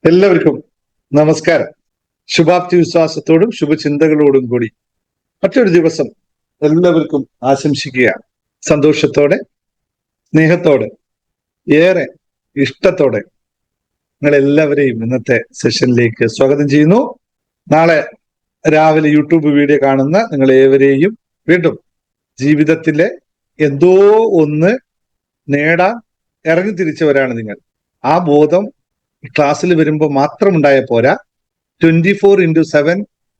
എല്ലാവർക്കും നമസ്കാരം. ശുഭാപ്തി വിശ്വാസത്തോടും ശുഭചിന്തകളോടും കൂടി മറ്റൊരു ദിവസം എല്ലാവർക്കും ആശംസിക്കുകയാണ്. സന്തോഷത്തോടെ, സ്നേഹത്തോടെ, ഏറെ ഇഷ്ടത്തോടെ നിങ്ങൾ എല്ലാവരെയും ഇന്നത്തെ സെഷനിലേക്ക് സ്വാഗതം ചെയ്യുന്നു. നാളെ രാവിലെ യൂട്യൂബ് വീഡിയോ കാണുന്ന നിങ്ങൾ ഏവരെയും വീണ്ടും ജീവിതത്തിലെ എന്തോ ഒന്ന് നേടാൻ ഇറങ്ങി തിരിച്ചവരാണ് നിങ്ങൾ. ആ ബോധം ക്ലാസ്സിൽ വരുമ്പോൾ മാത്രം ഉണ്ടായ പോരാ. 24/7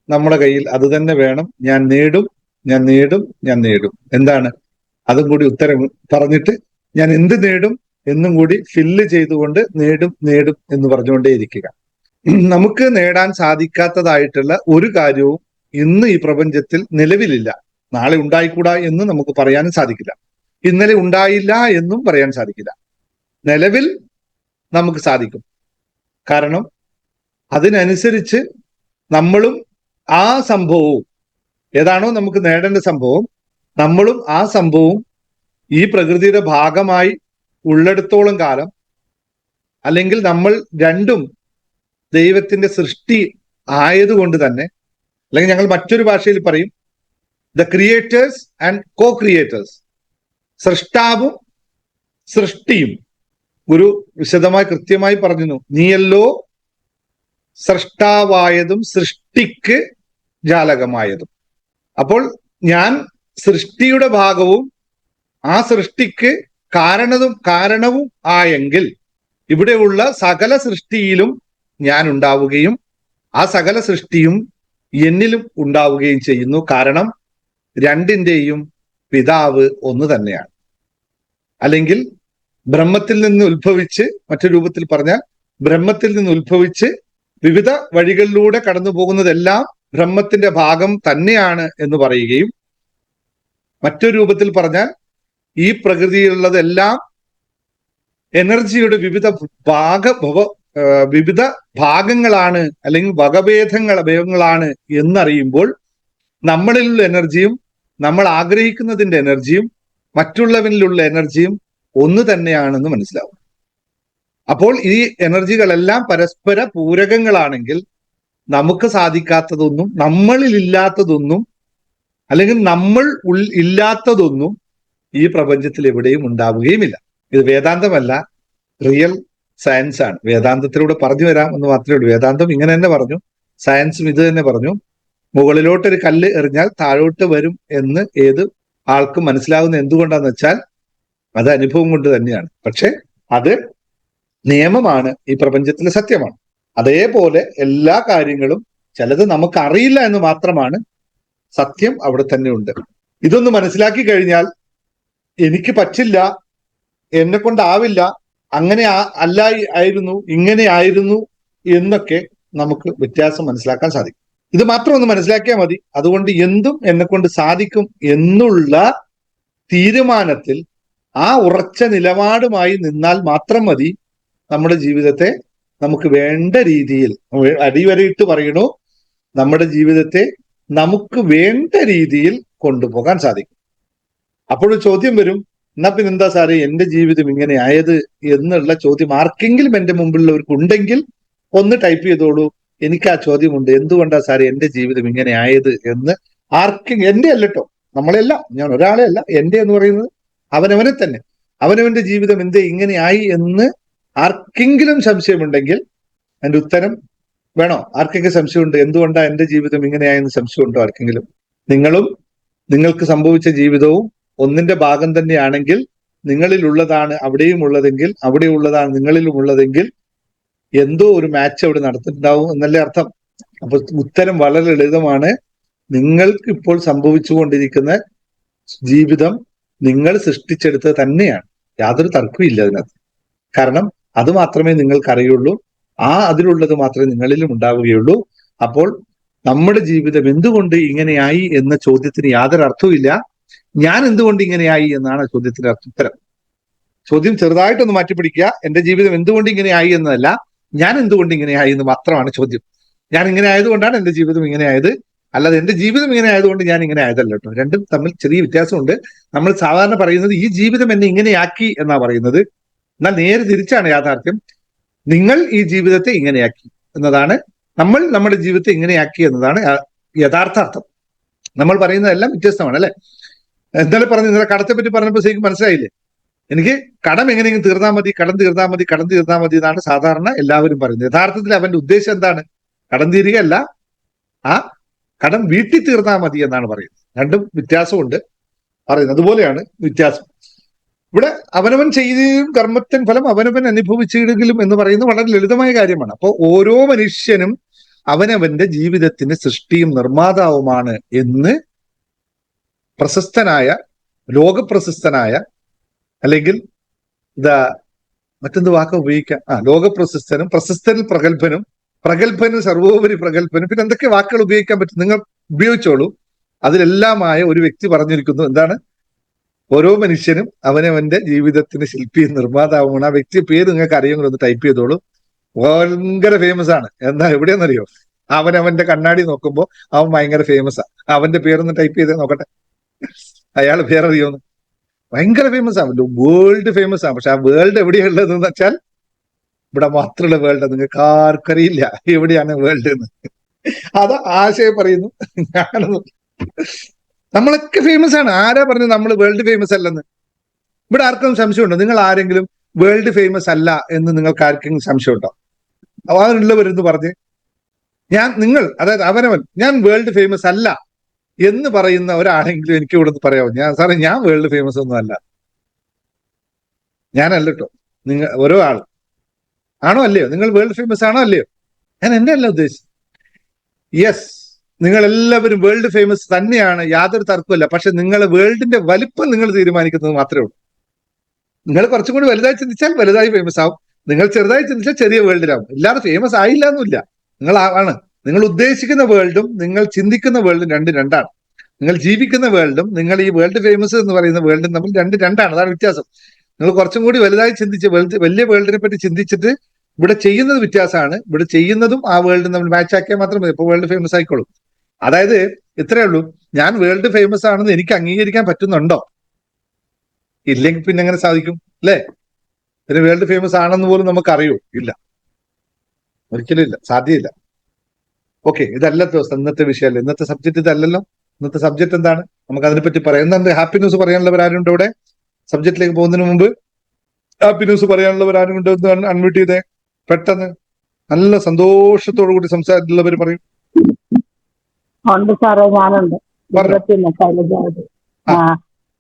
നമ്മുടെ കയ്യിൽ അത് തന്നെ വേണം. ഞാൻ നേടും, ഞാൻ നേടും, ഞാൻ നേടും. എന്താണ് അതും കൂടി ഉത്തരം പറഞ്ഞിട്ട് ഞാൻ എന്ത് നേടും എന്നും കൂടി ഫില്ല് ചെയ്തുകൊണ്ട് നേടും നേടും എന്ന് പറഞ്ഞുകൊണ്ടേയിരിക്കുക. നമുക്ക് നേടാൻ സാധിക്കാത്തതായിട്ടുള്ള ഒരു കാര്യവും ഇന്ന് ഈ പ്രപഞ്ചത്തിൽ നിലവിലില്ല. നാളെ ഉണ്ടായിക്കൂടാ എന്ന് നമുക്ക് പറയാനും സാധിക്കില്ല. ഇന്നലെ ഉണ്ടായില്ല എന്നും പറയാൻ സാധിക്കില്ല. നിലവിൽ നമുക്ക് സാധിക്കും. കാരണം അതിനനുസരിച്ച് നമ്മളും ആ സംഭവവും ഏതാണോ നമുക്ക് നേടേണ്ട സംഭവം, നമ്മളും ആ സംഭവവും ഈ പ്രകൃതിയുടെ ഭാഗമായി ഉള്ളിടത്തോളം കാലം, അല്ലെങ്കിൽ നമ്മൾ രണ്ടും ദൈവത്തിന്റെ സൃഷ്ടി ആയതുകൊണ്ട് തന്നെ, അല്ലെങ്കിൽ ഞങ്ങൾ മറ്റൊരു ഭാഷയിൽ പറയും the creators and co creators, സൃഷ്ടാവും സൃഷ്ടിയും. ഗുരു വിശദമായി കൃത്യമായി പറഞ്ഞു, നീയല്ലോ സൃഷ്ടാവായതും സൃഷ്ടിക്ക് ജാലകമായതും. അപ്പോൾ ഞാൻ സൃഷ്ടിയുടെ ഭാഗവും ആ സൃഷ്ടിക്ക് കാരണവും ആയെങ്കിൽ ഇവിടെയുള്ള സകല സൃഷ്ടിയിലും ഞാൻ ഉണ്ടാവുകയും ആ സകല സൃഷ്ടിയും എന്നിലും ഉണ്ടാവുകയും ചെയ്യുന്നു. കാരണം രണ്ടിന്റെയും പിതാവ് ഒന്ന് തന്നെയാണ്. അല്ലെങ്കിൽ ബ്രഹ്മത്തിൽ നിന്ന് ഉത്ഭവിച്ച്, മറ്റൊരു രൂപത്തിൽ പറഞ്ഞാൽ ബ്രഹ്മത്തിൽ നിന്ന് ഉത്ഭവിച്ച് വിവിധ വഴികളിലൂടെ കടന്നു പോകുന്നതെല്ലാം ബ്രഹ്മത്തിന്റെ ഭാഗം തന്നെയാണ് എന്ന് പറയുകയും, മറ്റൊരു രൂപത്തിൽ പറഞ്ഞാൽ ഈ പ്രകൃതിയിലുള്ളതെല്ലാം എനർജിയുടെ വിവിധ ഭാഗങ്ങളാണ്, അല്ലെങ്കിൽ വകഭേദങ്ങളാണ് എന്നറിയുമ്പോൾ നമ്മളിലുള്ള എനർജിയും നമ്മൾ ആഗ്രഹിക്കുന്നതിന്റെ എനർജിയും മറ്റുള്ളവരിലുള്ള എനർജിയും ഒന്ന് തന്നെയാണെന്ന് മനസ്സിലാവും. അപ്പോൾ ഈ എനർജികളെല്ലാം പരസ്പര പൂരകങ്ങളാണെങ്കിൽ നമുക്ക് സാധിക്കാത്തതൊന്നും, നമ്മളിൽ ഇല്ലാത്തതൊന്നും, അല്ലെങ്കിൽ നമ്മൾ ഇല്ലാത്തതൊന്നും ഈ പ്രപഞ്ചത്തിൽ എവിടെയും ഉണ്ടാവുകയുമില്ല. ഇത് വേദാന്തമല്ല, റിയൽ സയൻസ് ആണ്. വേദാന്തത്തിലൂടെ പറഞ്ഞു വരാം എന്ന് മാത്രമേ ഉള്ളൂ. വേദാന്തം ഇങ്ങനെ തന്നെ പറഞ്ഞു, സയൻസും ഇത് തന്നെ പറഞ്ഞു. മുകളിലോട്ടൊരു കല്ല് എറിഞ്ഞാൽ താഴോട്ട് വരും എന്ന് ഏത് ആൾക്കും മനസ്സിലാവുന്ന എന്തുകൊണ്ടാന്ന് വെച്ചാൽ അത് അനുഭവം കൊണ്ട് തന്നെയാണ്. പക്ഷെ അത് നിയമമാണ്, ഈ പ്രപഞ്ചത്തിലെ സത്യമാണ്. അതേപോലെ എല്ലാ കാര്യങ്ങളും ചിലത് നമുക്ക് അറിയില്ല എന്ന് മാത്രമാണ്, സത്യം അവിടെ തന്നെ ഉണ്ട്. ഇതൊന്ന് മനസ്സിലാക്കി കഴിഞ്ഞാൽ എനിക്ക് പറ്റില്ല, എന്നെ കൊണ്ടാവില്ല, അങ്ങനെ ആയിരുന്നു, ഇങ്ങനെ ആയിരുന്നു എന്നൊക്കെ നമുക്ക് വ്യത്യാസം മനസ്സിലാക്കാൻ സാധിക്കും. ഇത് മാത്രം ഒന്ന് മനസ്സിലാക്കിയാൽ മതി. അതുകൊണ്ട് എന്തും എന്നെ കൊണ്ട് സാധിക്കും എന്നുള്ള തീരുമാനത്തിൽ, ആ ഉറച്ച നിലപാടുമായി നിന്നാൽ മാത്രം മതി നമ്മുടെ ജീവിതത്തെ നമുക്ക് വേണ്ട രീതിയിൽ, അടിവരയിട്ട് പറയണു, നമ്മുടെ ജീവിതത്തെ നമുക്ക് വേണ്ട രീതിയിൽ കൊണ്ടുപോകാൻ സാധിക്കും. അപ്പോഴൊരു ചോദ്യം വരും, എന്നാ പിന്നെ എന്താ സാറേ എന്റെ ജീവിതം ഇങ്ങനെ ആയത് എന്നുള്ള ചോദ്യം ആർക്കെങ്കിലും എന്റെ മുമ്പിലുള്ളവർക്ക് ഉണ്ടെങ്കിൽ ഒന്ന് ടൈപ്പ് ചെയ്തോളൂ. എനിക്ക് ആ ചോദ്യമുണ്ട്, എന്തുകൊണ്ടാ സാറേ എന്റെ ജീവിതം ഇങ്ങനെ ആയത് എന്ന്. ആർക്കെങ്കിലും, എന്റെ അല്ലട്ടോ, നമ്മളെല്ല, ഞാൻ ഒരാളെ അല്ല, എന്റെ എന്ന് പറയുന്നത് അവനവനെ തന്നെ, അവനവന്റെ ജീവിതം എന്തേ ഇങ്ങനെ ആയി എന്ന് ആർക്കെങ്കിലും സംശയമുണ്ടെങ്കിൽ അതിന്റെ ഉത്തരം വേണോ? ആർക്കെങ്കിലും സംശയമുണ്ട് എന്തുകൊണ്ടാ എന്റെ ജീവിതം ഇങ്ങനെയായെന്ന് സംശയമുണ്ടോ ആർക്കെങ്കിലും? നിങ്ങളും നിങ്ങൾക്ക് സംഭവിച്ച ജീവിതവും ഒന്നിന്റെ ഭാഗം തന്നെയാണെങ്കിൽ, നിങ്ങളിൽ ഉള്ളതാണ് അവിടെയും ഉള്ളതെങ്കിൽ, അവിടെ ഉള്ളതാണ് നിങ്ങളിലും ഉള്ളതെങ്കിൽ എന്തോ ഒരു മാച്ച് അവിടെ നടത്തിയിട്ടുണ്ടാവും എന്നല്ലേ അർത്ഥം. അപ്പൊ ഉത്തരം വളരെ ലളിതമാണ്. നിങ്ങൾക്ക് ഇപ്പോൾ സംഭവിച്ചുകൊണ്ടിരിക്കുന്ന ജീവിതം നിങ്ങൾ സൃഷ്ടിച്ചെടുത്തത് തന്നെയാണ്. യാതൊരു തർക്കവും ഇല്ല അതിനകത്ത്. കാരണം അത് മാത്രമേ നിങ്ങൾക്ക് അറിയുള്ളൂ. അതിലുള്ളത് മാത്രമേ നിങ്ങളിലും ഉണ്ടാവുകയുള്ളൂ. അപ്പോൾ നമ്മുടെ ജീവിതം എന്തുകൊണ്ട് ഇങ്ങനെയായി എന്ന ചോദ്യത്തിന് യാതൊരു അർത്ഥവുമില്ല. ഞാൻ എന്തുകൊണ്ട് ഇങ്ങനെയായി എന്നാണ് ചോദ്യത്തിന്റെ ഉത്തരം. ചോദ്യം ചെറുതായിട്ടൊന്ന് മാറ്റിപ്പിടിക്കുക. എന്റെ ജീവിതം എന്തുകൊണ്ട് ഇങ്ങനെയായി എന്നതല്ല, ഞാൻ എന്തുകൊണ്ട് ഇങ്ങനെയായി എന്ന് മാത്രമാണ് ചോദ്യം. ഞാൻ ഇങ്ങനെ ആയതുകൊണ്ടാണ് എന്റെ ജീവിതം ഇങ്ങനെ ആയത്, അല്ലാതെ എന്റെ ജീവിതം ഇങ്ങനെ ആയതുകൊണ്ട് ഞാൻ ഇങ്ങനെ ആയതല്ല കേട്ടോ. രണ്ടും തമ്മിൽ ചെറിയ വ്യത്യാസമുണ്ട്. നമ്മൾ സാധാരണ പറയുന്നത് ഈ ജീവിതം എന്നെ ഇങ്ങനെയാക്കി എന്നാ പറയുന്നത്. എന്നാൽ നേരെ തിരിച്ചാണ് യാഥാർത്ഥ്യം. നിങ്ങൾ ഈ ജീവിതത്തെ ഇങ്ങനെയാക്കി എന്നതാണ്, നമ്മൾ നമ്മുടെ ജീവിതത്തെ ഇങ്ങനെയാക്കി എന്നതാണ് യഥാർത്ഥ അർത്ഥം. നമ്മൾ പറയുന്നതെല്ലാം വ്യത്യസ്തമാണ് അല്ലെ. എന്തായാലും പറഞ്ഞു, ഇന്നലെ കടത്തെ പറ്റി പറഞ്ഞപ്പോൾ ശരിക്കും മനസ്സിലായില്ലേ? എനിക്ക് കടം എങ്ങനെയെങ്കിലും തീർന്നാൽ മതി, കടം തീർന്നാൽ മതി, കടം തീർന്നാൽ മതി എന്നാണ് സാധാരണ എല്ലാവരും പറയുന്നത്. യഥാർത്ഥത്തിൽ അവന്റെ ഉദ്ദേശം എന്താണ്? കടം തീരുകയല്ല, ആ കടം വീട്ടിൽ തീർന്നാൽ മതി എന്നാണ് പറയുന്നത്. രണ്ടും വ്യത്യാസമുണ്ട് പറയുന്നത്. അതുപോലെയാണ് വ്യത്യാസം. ഇവിടെ അവനവൻ ചെയ്തും കർമ്മത്തിൻ ഫലം അവനവൻ അനുഭവിച്ചിടുകയും എന്ന് പറയുന്നത് വളരെ ലളിതമായ കാര്യമാണ്. അപ്പോൾ ഓരോ മനുഷ്യനും അവനവന്റെ ജീവിതത്തിന്റെ സൃഷ്ടിയും നിർമ്മാതാവുമാണ് എന്ന് പ്രശസ്തനായ, ലോകപ്രശസ്തനായ, അല്ലെങ്കിൽ മറ്റെന്ത് വാക്ക് ഉപയോഗിക്കാം, ലോകപ്രശസ്തനും, പ്രശസ്തനിൽ പ്രഗത്ഭനും, പ്രഗത്ഭനും സർവോപരി പ്രഗത്ഭനും, പിന്നെ എന്തൊക്കെ വാക്കുകൾ ഉപയോഗിക്കാൻ പറ്റും നിങ്ങൾ ഉപയോഗിച്ചോളൂ. അതിലെല്ലാമായ ഒരു വ്യക്തി പറഞ്ഞിരിക്കുന്നു, എന്താണ്? ഓരോ മനുഷ്യനും അവനവന്റെ ജീവിതത്തിന് ശില്പിയും നിർമ്മാതാവുമാണ്. ആ വ്യക്തി പേര് നിങ്ങൾക്ക് അറിയുമെങ്കിൽ ഒന്ന് ടൈപ്പ് ചെയ്തോളൂ. ഭയങ്കര ഫേമസ് ആണ്. എന്താ എവിടെയെന്നറിയോ? അവനവന്റെ കണ്ണാടി നോക്കുമ്പോൾ അവൻ ഭയങ്കര ഫേമസാ. അവന്റെ പേരൊന്ന് ടൈപ്പ് ചെയ്തേ നോക്കട്ടെ, അയാൾ പേരറിയോന്ന്. ഭയങ്കര ഫേമസ് ആണ്, വേൾഡ് ഫേമസ് ആണ്. പക്ഷെ ആ വേൾഡ് എവിടെയുള്ളതെന്ന് വെച്ചാൽ ഇവിടെ മാത്രമുള്ള വേൾഡ്. നിങ്ങൾക്ക് ആർക്കറിയില്ല എവിടെയാണ് വേൾഡ് എന്ന്. അത് ആശയം പറയുന്നു. ഞാനൊന്നും, നമ്മളൊക്കെ ഫേമസ് ആണ്. ആരാ പറഞ്ഞു നമ്മൾ വേൾഡ് ഫേമസ് അല്ലെന്ന്? ഇവിടെ ആർക്കും സംശയമുണ്ടോ? നിങ്ങൾ ആരെങ്കിലും വേൾഡ് ഫേമസ് അല്ല എന്ന് നിങ്ങൾക്ക് ആർക്കെങ്കിലും സംശയമുണ്ടോ? അവരുള്ളവരെന്ന് പറഞ്ഞ് അതായത് അവനവൻ ഞാൻ വേൾഡ് ഫേമസ് അല്ല എന്ന് പറയുന്ന ഒരാളെങ്കിലും എനിക്ക് ഇവിടെ പറയാമോ? സാറേ ഞാൻ വേൾഡ് ഫേമസ് ഒന്നും അല്ല, ഞാനല്ല കേട്ടോ. നിങ്ങൾ ഓരോ ആളും ആണോ അല്ലയോ? നിങ്ങൾ വേൾഡ് ഫേമസ് ആണോ അല്ലയോ? ഞാൻ എന്നെ അല്ല ഉദ്ദേശിച്ചത്. യെസ്, നിങ്ങൾ എല്ലാവരും വേൾഡ് ഫേമസ് തന്നെയാണ്, യാതൊരു തർക്കമില്ല. പക്ഷെ നിങ്ങളെ വേൾഡിന്റെ വലിപ്പം നിങ്ങൾ തീരുമാനിക്കുന്നത് മാത്രമേ ഉള്ളൂ. നിങ്ങൾ കുറച്ചും കൂടി വലുതായി ചിന്തിച്ചാൽ വലുതായി ഫേമസ് ആവും, നിങ്ങൾ ചെറുതായി ചിന്തിച്ചാൽ ചെറിയ വേൾഡിലാവും. ഇല്ലാതെ ഫേമസ് ആയില്ല എന്നില്ല. നിങ്ങൾ ഉദ്ദേശിക്കുന്ന വേൾഡും നിങ്ങൾ ചിന്തിക്കുന്ന വേൾഡും രണ്ടാണ്. നിങ്ങൾ ജീവിക്കുന്ന വേൾഡും നിങ്ങൾ ഈ വേൾഡ് ഫേമസ് എന്ന് പറയുന്ന വേൾഡും തമ്മിൽ രണ്ടാണ്. അതാണ് വ്യത്യാസം. നിങ്ങൾ കുറച്ചും കൂടി വലുതായി ചിന്തിച്ച് വലിയ വേൾഡിനെ പറ്റി ചിന്തിച്ചിട്ട് ഇവിടെ ചെയ്യുന്നത് വ്യത്യാസമാണ്. ഇവിടെ ചെയ്യുന്നതും ആ വേൾഡും തമ്മിൽ മാച്ച് ആക്കിയാൽ മാത്രമേ ഇപ്പോൾ വേൾഡ് ഫേമസ് ആയിക്കോളൂ. അതായത് ഇത്രയേ ഉള്ളൂ, ഞാൻ വേൾഡ് ഫേമസ് ആണെന്ന് എനിക്ക് അംഗീകരിക്കാൻ പറ്റുന്നുണ്ടോ? ഇല്ലെങ്കിൽ പിന്നെ എങ്ങനെ സാധിക്കും അല്ലേ? പിന്നെ വേൾഡ് ഫേമസ് ആണെന്ന് പോലും നമുക്ക് അറിയൂ? ഇല്ല, ഒരിക്കലും ഇല്ല, സാധ്യമില്ല. ഓക്കെ, ഇതല്ല ഇന്നത്തെ വിഷയമല്ല, ഇന്നത്തെ സബ്ജക്ട് ഇതല്ലല്ലോ. ഇന്നത്തെ സബ്ജക്ട് എന്താണ്? നമുക്ക് അതിനെപ്പറ്റി പറയാം. എന്താണ് ഹാപ്പി ന്യൂസ് പറയാനുള്ളവർ ആരുണ്ട് ഇവിടെ? സബ്ജക്റ്റിലേക്ക് പോകുന്നതിന് മുമ്പ് ഹാപ്പി ന്യൂസ് പറയാനുള്ളവർ ആരുണ്ട്? ഒന്ന് അൺമ്യൂട്ട് ചെയ്തേ പെട്ടെന്ന്. നല്ല സന്തോഷത്തോടു കൂടി സംസാരിച്ചുള്ളവർ പറയും. ഉണ്ട് സാറേ, ഞാനുണ്ട്.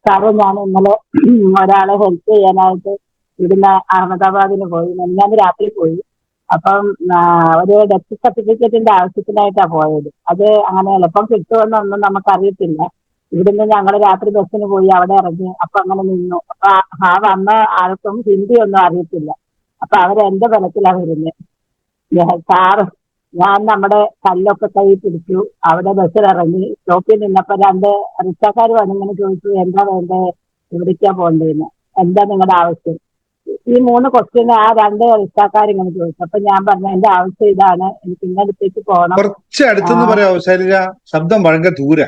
സാറേ, ഞാൻ ഇന്നലെ ഒരാളെ ഹെൽപ്പ് ചെയ്യാനായിട്ട് ഇവിടുന്ന് അഹമ്മദാബാദിന് പോയി. ഞാൻ രാത്രി പോയി. അപ്പം ഒരു ഡെത്ത് സർട്ടിഫിക്കറ്റിന്റെ ആവശ്യത്തിനായിട്ടാ പോയത്. അത് അങ്ങനെ എളുപ്പം കിട്ടുമെന്നൊന്നും നമുക്കറിയത്തില്ല. ഇവിടുന്ന് ഞങ്ങൾ രാത്രി ബസ്സിന് പോയി, അവിടെ ഇറങ്ങി. അപ്പൊ അങ്ങനെ നിന്നു. അപ്പൊ ആ വന്ന ആൾക്കും ഹിന്ദി ഒന്നും അറിയത്തില്ല. അപ്പൊ അവരെന്റെ ബലത്തിലാണ് വരുന്നത്. സാറ് ഞാൻ നമ്മുടെ കല്ലൊക്കെ കൈ പിടിച്ചു. അവിടെ ബസ്സിലിറങ്ങി സ്റ്റോപ്പിൽ നിന്നപ്പോ രണ്ട് റിക്ഷക്കാർ വന്നിങ്ങനെ ചോദിച്ചു, എന്താ വേണ്ടേ, എവിടേക്കാ പോണ്ടേന്ന്, എന്താ നിങ്ങളുടെ ആവശ്യം? ഈ 3 ക്വസ്റ്റ്യൻ ആ 2 റിക്ഷക്കാരിങ്ങനെ ചോദിച്ചു. അപ്പൊ ഞാൻ പറഞ്ഞു, എന്റെ ആവശ്യം ഇതാണ്, എനിക്ക് ഇന്നടുത്തേക്ക് പോകണം. കുറച്ച് അടുത്തെന്ന് പറയാമോ ശൈലജ? ശബ്ദം ഭയങ്കര ദൂരെ.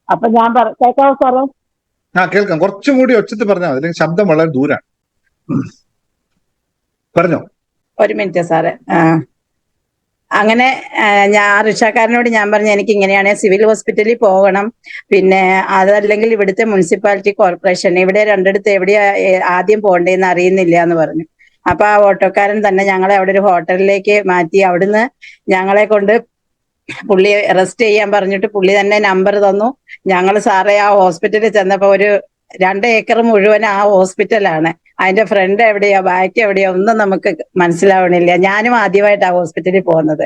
അപ്പൊ ഞാൻ കേൾക്കാവോ സാറേ? കേൾക്കാം. കുറച്ചും കൂടി ഒച്ചത്തിൽ പറഞ്ഞാൽ മതി, അല്ലെങ്കിൽ ശബ്ദം വളരെ ദൂരാണ്. പറഞ്ഞോ. ഒരു മിനിറ്റ് സാറേ. അങ്ങനെ ഞാൻ റിക്ഷക്കാരനോട് ഞാൻ പറഞ്ഞു, എനിക്ക് ഇങ്ങനെയാണ് സിവിൽ ഹോസ്പിറ്റലിൽ പോകണം, പിന്നെ അതല്ലെങ്കിൽ ഇവിടുത്തെ മുനിസിപ്പാലിറ്റി കോർപ്പറേഷൻ, ഇവിടെ രണ്ടിടത്ത് എവിടെയാ ആദ്യം പോകേണ്ടതെന്ന് അറിയുന്നില്ല എന്ന് പറഞ്ഞു. അപ്പൊ ആ ഓട്ടോക്കാരൻ തന്നെ ഞങ്ങളെ അവിടെ ഒരു ഹോട്ടലിലേക്ക് മാറ്റി. അവിടുന്ന് ഞങ്ങളെ കൊണ്ട് പുള്ളി റെസ്റ്റ് ചെയ്യാൻ പറഞ്ഞിട്ട് പുള്ളി തന്നെ നമ്പർ തന്നു. ഞങ്ങൾ സാറേ ആ ഹോസ്പിറ്റലിൽ ചെന്നപ്പോ ഒരു 2 ഏക്കർ മുഴുവൻ ആ ഹോസ്പിറ്റലാണ്. അതിന്റെ ഫ്രണ്ട് എവിടെയാ ബാക്ക് എവിടെയാ ഒന്നും നമുക്ക് മനസ്സിലാവണില്ല. ഞാനും ആദ്യമായിട്ട് ആ ഹോസ്പിറ്റലിൽ പോകുന്നത്.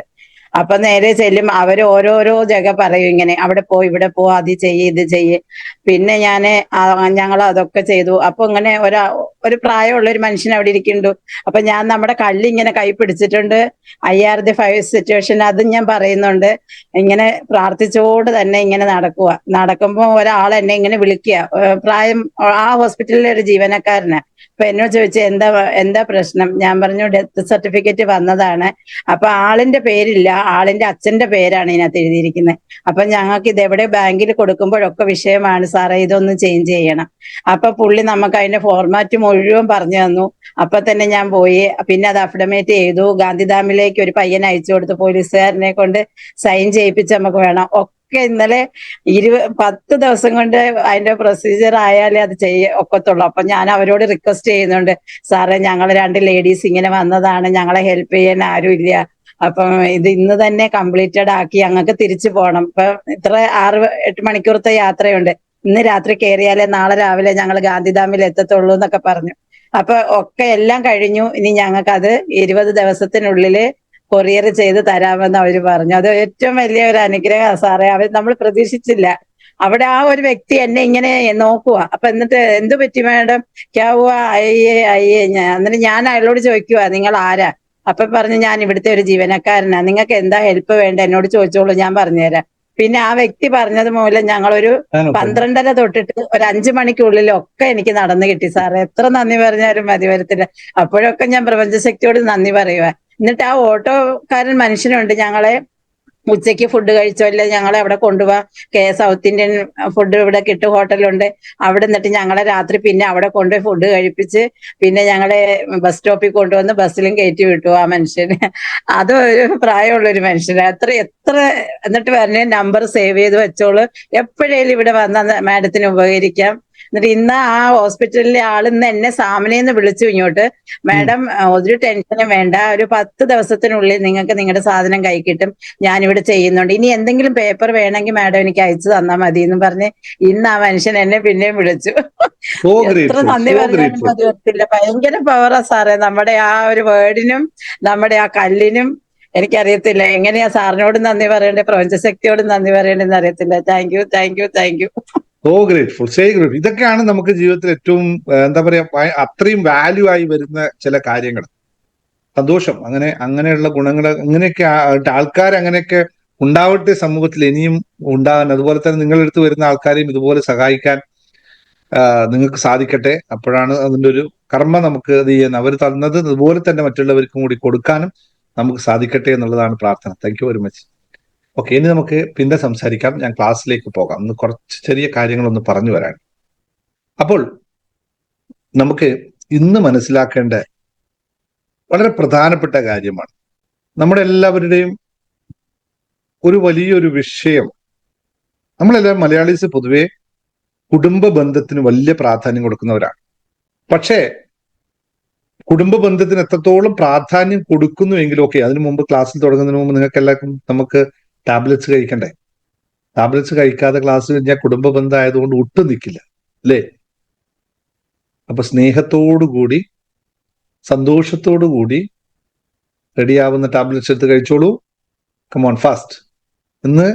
അപ്പൊ നേരെ ചെല്ലും, അവർ ഓരോരോ ജഗ പറയും, ഇങ്ങനെ അവിടെ പോ ഇവിടെ പോ, അത് ചെയ്യ് ഇത് ചെയ്യ്. പിന്നെ ഞങ്ങൾ അതൊക്കെ ചെയ്തു. അപ്പൊ ഇങ്ങനെ ഒരു പ്രായമുള്ള ഒരു മനുഷ്യൻ അവിടെ ഇരിക്കുന്നുണ്ട്. അപ്പൊ ഞാൻ നമ്മുടെ കല്ലിങ്ങനെ കൈ പിടിച്ചിട്ടുണ്ട്, IR5 സിറ്റുവേഷൻ അതും ഞാൻ പറയുന്നുണ്ട്. ഇങ്ങനെ പ്രാർത്ഥിച്ചോട് തന്നെ ഇങ്ങനെ നടക്കുമ്പോ ഒരാൾ എന്നെ ഇങ്ങനെ വിളിക്കുക, പ്രായം, ആ ഹോസ്പിറ്റലിലെ ഒരു ജീവനക്കാരന്. അപ്പൊ എന്നോട് ചോദിച്ചു, എന്താ പ്രശ്നം? ഞാൻ പറഞ്ഞു, ഡെത്ത് സർട്ടിഫിക്കറ്റ് വന്നതാണ്. അപ്പൊ ആളിന്റെ പേരില്ല, ആളിന്റെ അച്ഛന്റെ പേരാണ് ഇതിനകത്ത് എഴുതിയിരിക്കുന്നത്. അപ്പൊ ഞങ്ങൾക്ക് ഇതെവിടെ ബാങ്കിൽ കൊടുക്കുമ്പോഴൊക്കെ വിഷയമാണ് സാറേ, ഇതൊന്ന് ചേഞ്ച് ചെയ്യണം. അപ്പൊ പുള്ളി നമുക്ക് അതിന്റെ ഫോർമാറ്റ് മുഴുവൻ പറഞ്ഞു തന്നു. അപ്പൊ തന്നെ ഞാൻ പോയി. പിന്നെ അത് അഫിഡമേറ്റ് ചെയ്തു. ഗാന്ധിധാമിലേക്ക് ഒരു പയ്യനെ അയച്ചു കൊടുത്തു. പോലീസുകാരനെ കൊണ്ട് സൈൻ ചെയ്യിപ്പിച്ച് നമുക്ക് വേണം. ഒക്കെ ഇന്നലെ 10 ദിവസം കൊണ്ട് അതിന്റെ പ്രൊസീജിയർ ആയാലേ അത് ഒക്കത്തുള്ളൂ. അപ്പൊ ഞാൻ അവരോട് റിക്വസ്റ്റ് ചെയ്യുന്നുണ്ട്, സാറേ ഞങ്ങൾ 2 ലേഡീസ് ഇങ്ങനെ വന്നതാണ്, ഞങ്ങളെ ഹെൽപ്പ് ചെയ്യാൻ ആരും ഇല്ല, അപ്പം ഇത് ഇന്ന് തന്നെ കംപ്ലീറ്റഡ് ആക്കി ഞങ്ങൾക്ക് തിരിച്ചു പോകണം. ഇപ്പൊ ഇത്ര 6-8 മണിക്കൂറത്തെ യാത്രയുണ്ട്. ഇന്ന് രാത്രി കയറിയാലേ നാളെ രാവിലെ ഞങ്ങൾ ഗാന്ധിധാമിൽ എത്തത്തുള്ളൂ എന്നൊക്കെ പറഞ്ഞു. അപ്പൊ ഒക്കെ എല്ലാം കഴിഞ്ഞു. ഇനി ഞങ്ങൾക്ക് അത് 20 ദിവസത്തിനുള്ളില് കൊറിയർ ചെയ്ത് തരാമെന്ന് അവര് പറഞ്ഞു. അത് ഏറ്റവും വലിയ ഒരു അനുഗ്രഹമാണ് സാറേ. നമ്മൾ പ്രതീക്ഷിച്ചില്ല. അവിടെ ആ ഒരു വ്യക്തി എന്നെ ഇങ്ങനെ നോക്കുക. അപ്പൊ എന്നിട്ട് എന്തു പറ്റി മാഡം, ക്യാ ഹുവാ, അയ്യേ എന്നിട്ട് ഞാൻ അയാളോട് ചോദിക്കുക, നിങ്ങൾ ആരാ? അപ്പൊ പറഞ്ഞു, ഞാൻ ഇവിടുത്തെ ഒരു ജീവനക്കാരനാ, നിങ്ങൾക്ക് എന്താ ഹെൽപ്പ് വേണ്ട എന്നോട് ചോദിച്ചോളൂ, ഞാൻ പറഞ്ഞുതരാം. പിന്നെ ആ വ്യക്തി പറഞ്ഞത് മൂലം ഞങ്ങളൊരു 12:30 തൊട്ടിട്ട് ഒരു 5 മണിക്കുള്ളിലൊക്കെ എനിക്ക് നടന്നു കിട്ടി സാറേ. എത്ര നന്ദി പറഞ്ഞാലും മതി വരത്തില്ല. അപ്പോഴൊക്കെ ഞാൻ പ്രപഞ്ചശക്തിയോട് നന്ദി പറയുക. എന്നിട്ട് ആ ഓട്ടോക്കാരൻ മനുഷ്യനുണ്ട്, ഞങ്ങളെ ഉച്ചയ്ക്ക് ഫുഡ് കഴിച്ചോ ഇല്ല, ഞങ്ങളെ അവിടെ കൊണ്ടുപോവാ, സൗത്ത് ഇന്ത്യൻ ഫുഡ് ഇവിടെ കിട്ടും, ഹോട്ടലുണ്ട്. അവിടെ നിന്നിട്ട് ഞങ്ങളെ രാത്രി പിന്നെ അവിടെ കൊണ്ടുപോയി ഫുഡ് കഴിപ്പിച്ച് പിന്നെ ഞങ്ങളെ ബസ് സ്റ്റോപ്പിൽ കൊണ്ടുവന്ന് ബസ്സിലും കയറ്റി വിട്ടു ആ മനുഷ്യന്. അത് ഒരു പ്രായമുള്ള ഒരു മനുഷ്യന്. എത്ര എന്നിട്ട് പറഞ്ഞ നമ്പർ സേവ് ചെയ്ത് വെച്ചോളൂ, എപ്പോഴേലും ഇവിടെ വന്ന മാഡത്തിന് ഉപകരിക്കാം. എന്നിട്ട് ഇന്ന് ആ ഹോസ്പിറ്റലിലെ ആള് ഇന്ന് എന്നെ സാമനയെന്ന് വിളിച്ചു ഇങ്ങോട്ട്, മാഡം ഒരു ടെൻഷനും വേണ്ട, ഒരു 10 ദിവസത്തിനുള്ളിൽ നിങ്ങൾക്ക് നിങ്ങളുടെ സാധനം കൈ കിട്ടും, ഞാനിവിടെ ചെയ്യുന്നുണ്ട്, ഇനി എന്തെങ്കിലും പേപ്പർ വേണമെങ്കിൽ മാഡം എനിക്ക് അയച്ചു തന്നാൽ മതി എന്ന് പറഞ്ഞ് ഇന്ന് ആ മനുഷ്യൻ എന്നെ പിന്നെയും വിളിച്ചു. എത്ര നന്ദി പറഞ്ഞാലും മതി വരത്തില്ല. ഭയങ്കര പവറാ സാറേ നമ്മുടെ ആ ഒരു വേർഡിനും നമ്മുടെ ആ കല്ലിനും. എനിക്കറിയത്തില്ല എങ്ങനെയാ സാറിനോട് നന്ദി പറയണ്ടേ, പ്രപഞ്ചശക്തിയോട് നന്ദി പറയണ്ടെന്ന് അറിയത്തില്ല. Thank you, thank you, thank you. So grateful, say grateful. ഇതൊക്കെയാണ് നമുക്ക് ജീവിതത്തിൽ ഏറ്റവും എന്താ പറയാ അത്രയും വാല്യൂ ആയി വരുന്ന ചില കാര്യങ്ങൾ. സന്തോഷം. അങ്ങനെയുള്ള ഗുണങ്ങൾ അങ്ങനെയൊക്കെ ആൾക്കാർ അങ്ങനെയൊക്കെ ഉണ്ടാവട്ടെ സമൂഹത്തിൽ ഇനിയും ഉണ്ടാകാൻ. അതുപോലെ തന്നെ നിങ്ങളെടുത്ത് വരുന്ന ആൾക്കാരെയും ഇതുപോലെ സഹായിക്കാൻ നിങ്ങൾക്ക് സാധിക്കട്ടെ. അപ്പോഴാണ് അതിൻ്റെ ഒരു കർമ്മ നമുക്ക് അത് ചെയ്യാൻ, അവർ തന്നത് അതുപോലെ തന്നെ മറ്റുള്ളവർക്കും കൂടി കൊടുക്കാനും നമുക്ക് സാധിക്കട്ടെ എന്നുള്ളതാണ് പ്രാർത്ഥന. Thank you very much. Okay, ഇനി നമുക്ക് പിന്നെ സംസാരിക്കാം. ഞാൻ ക്ലാസ്സിലേക്ക് പോകാം. ഒന്ന് കുറച്ച് ചെറിയ കാര്യങ്ങളൊന്ന് പറഞ്ഞു വരാൻ. അപ്പോൾ നമുക്ക് ഇന്ന് മനസ്സിലാക്കേണ്ട വളരെ പ്രധാനപ്പെട്ട കാര്യമാണ്, നമ്മുടെ എല്ലാവരുടെയും ഒരു വലിയൊരു വിഷയം. നമ്മളെല്ലാവരും മലയാളീസ് പൊതുവെ കുടുംബ ബന്ധത്തിന് വലിയ പ്രാധാന്യം കൊടുക്കുന്നവരാണ്. പക്ഷേ കുടുംബ ബന്ധത്തിന് എത്രത്തോളം പ്രാധാന്യം കൊടുക്കുന്നുവെങ്കിലും ഓക്കെ, അതിനു മുമ്പ് ക്ലാസ്സിൽ തുടങ്ങുന്നതിന് മുമ്പ് നിങ്ങൾക്ക് എല്ലാവർക്കും നമുക്ക് ടാബ്ലറ്റ്സ് കഴിക്കണ്ടേ? ടാബ്ലറ്റ്സ് കഴിക്കാതെ ക്ലാസ് കഴിഞ്ഞാൽ കുടുംബ ബന്ധം ആയതുകൊണ്ട് ഒട്ടും നിൽക്കില്ല അല്ലേ? അപ്പൊ സ്നേഹത്തോടുകൂടി സന്തോഷത്തോടുകൂടി റെഡിയാവുന്ന ടാബ്ലറ്റ്സ് എടുത്ത് കഴിച്ചോളൂ. Come on fast. ഇന്ന്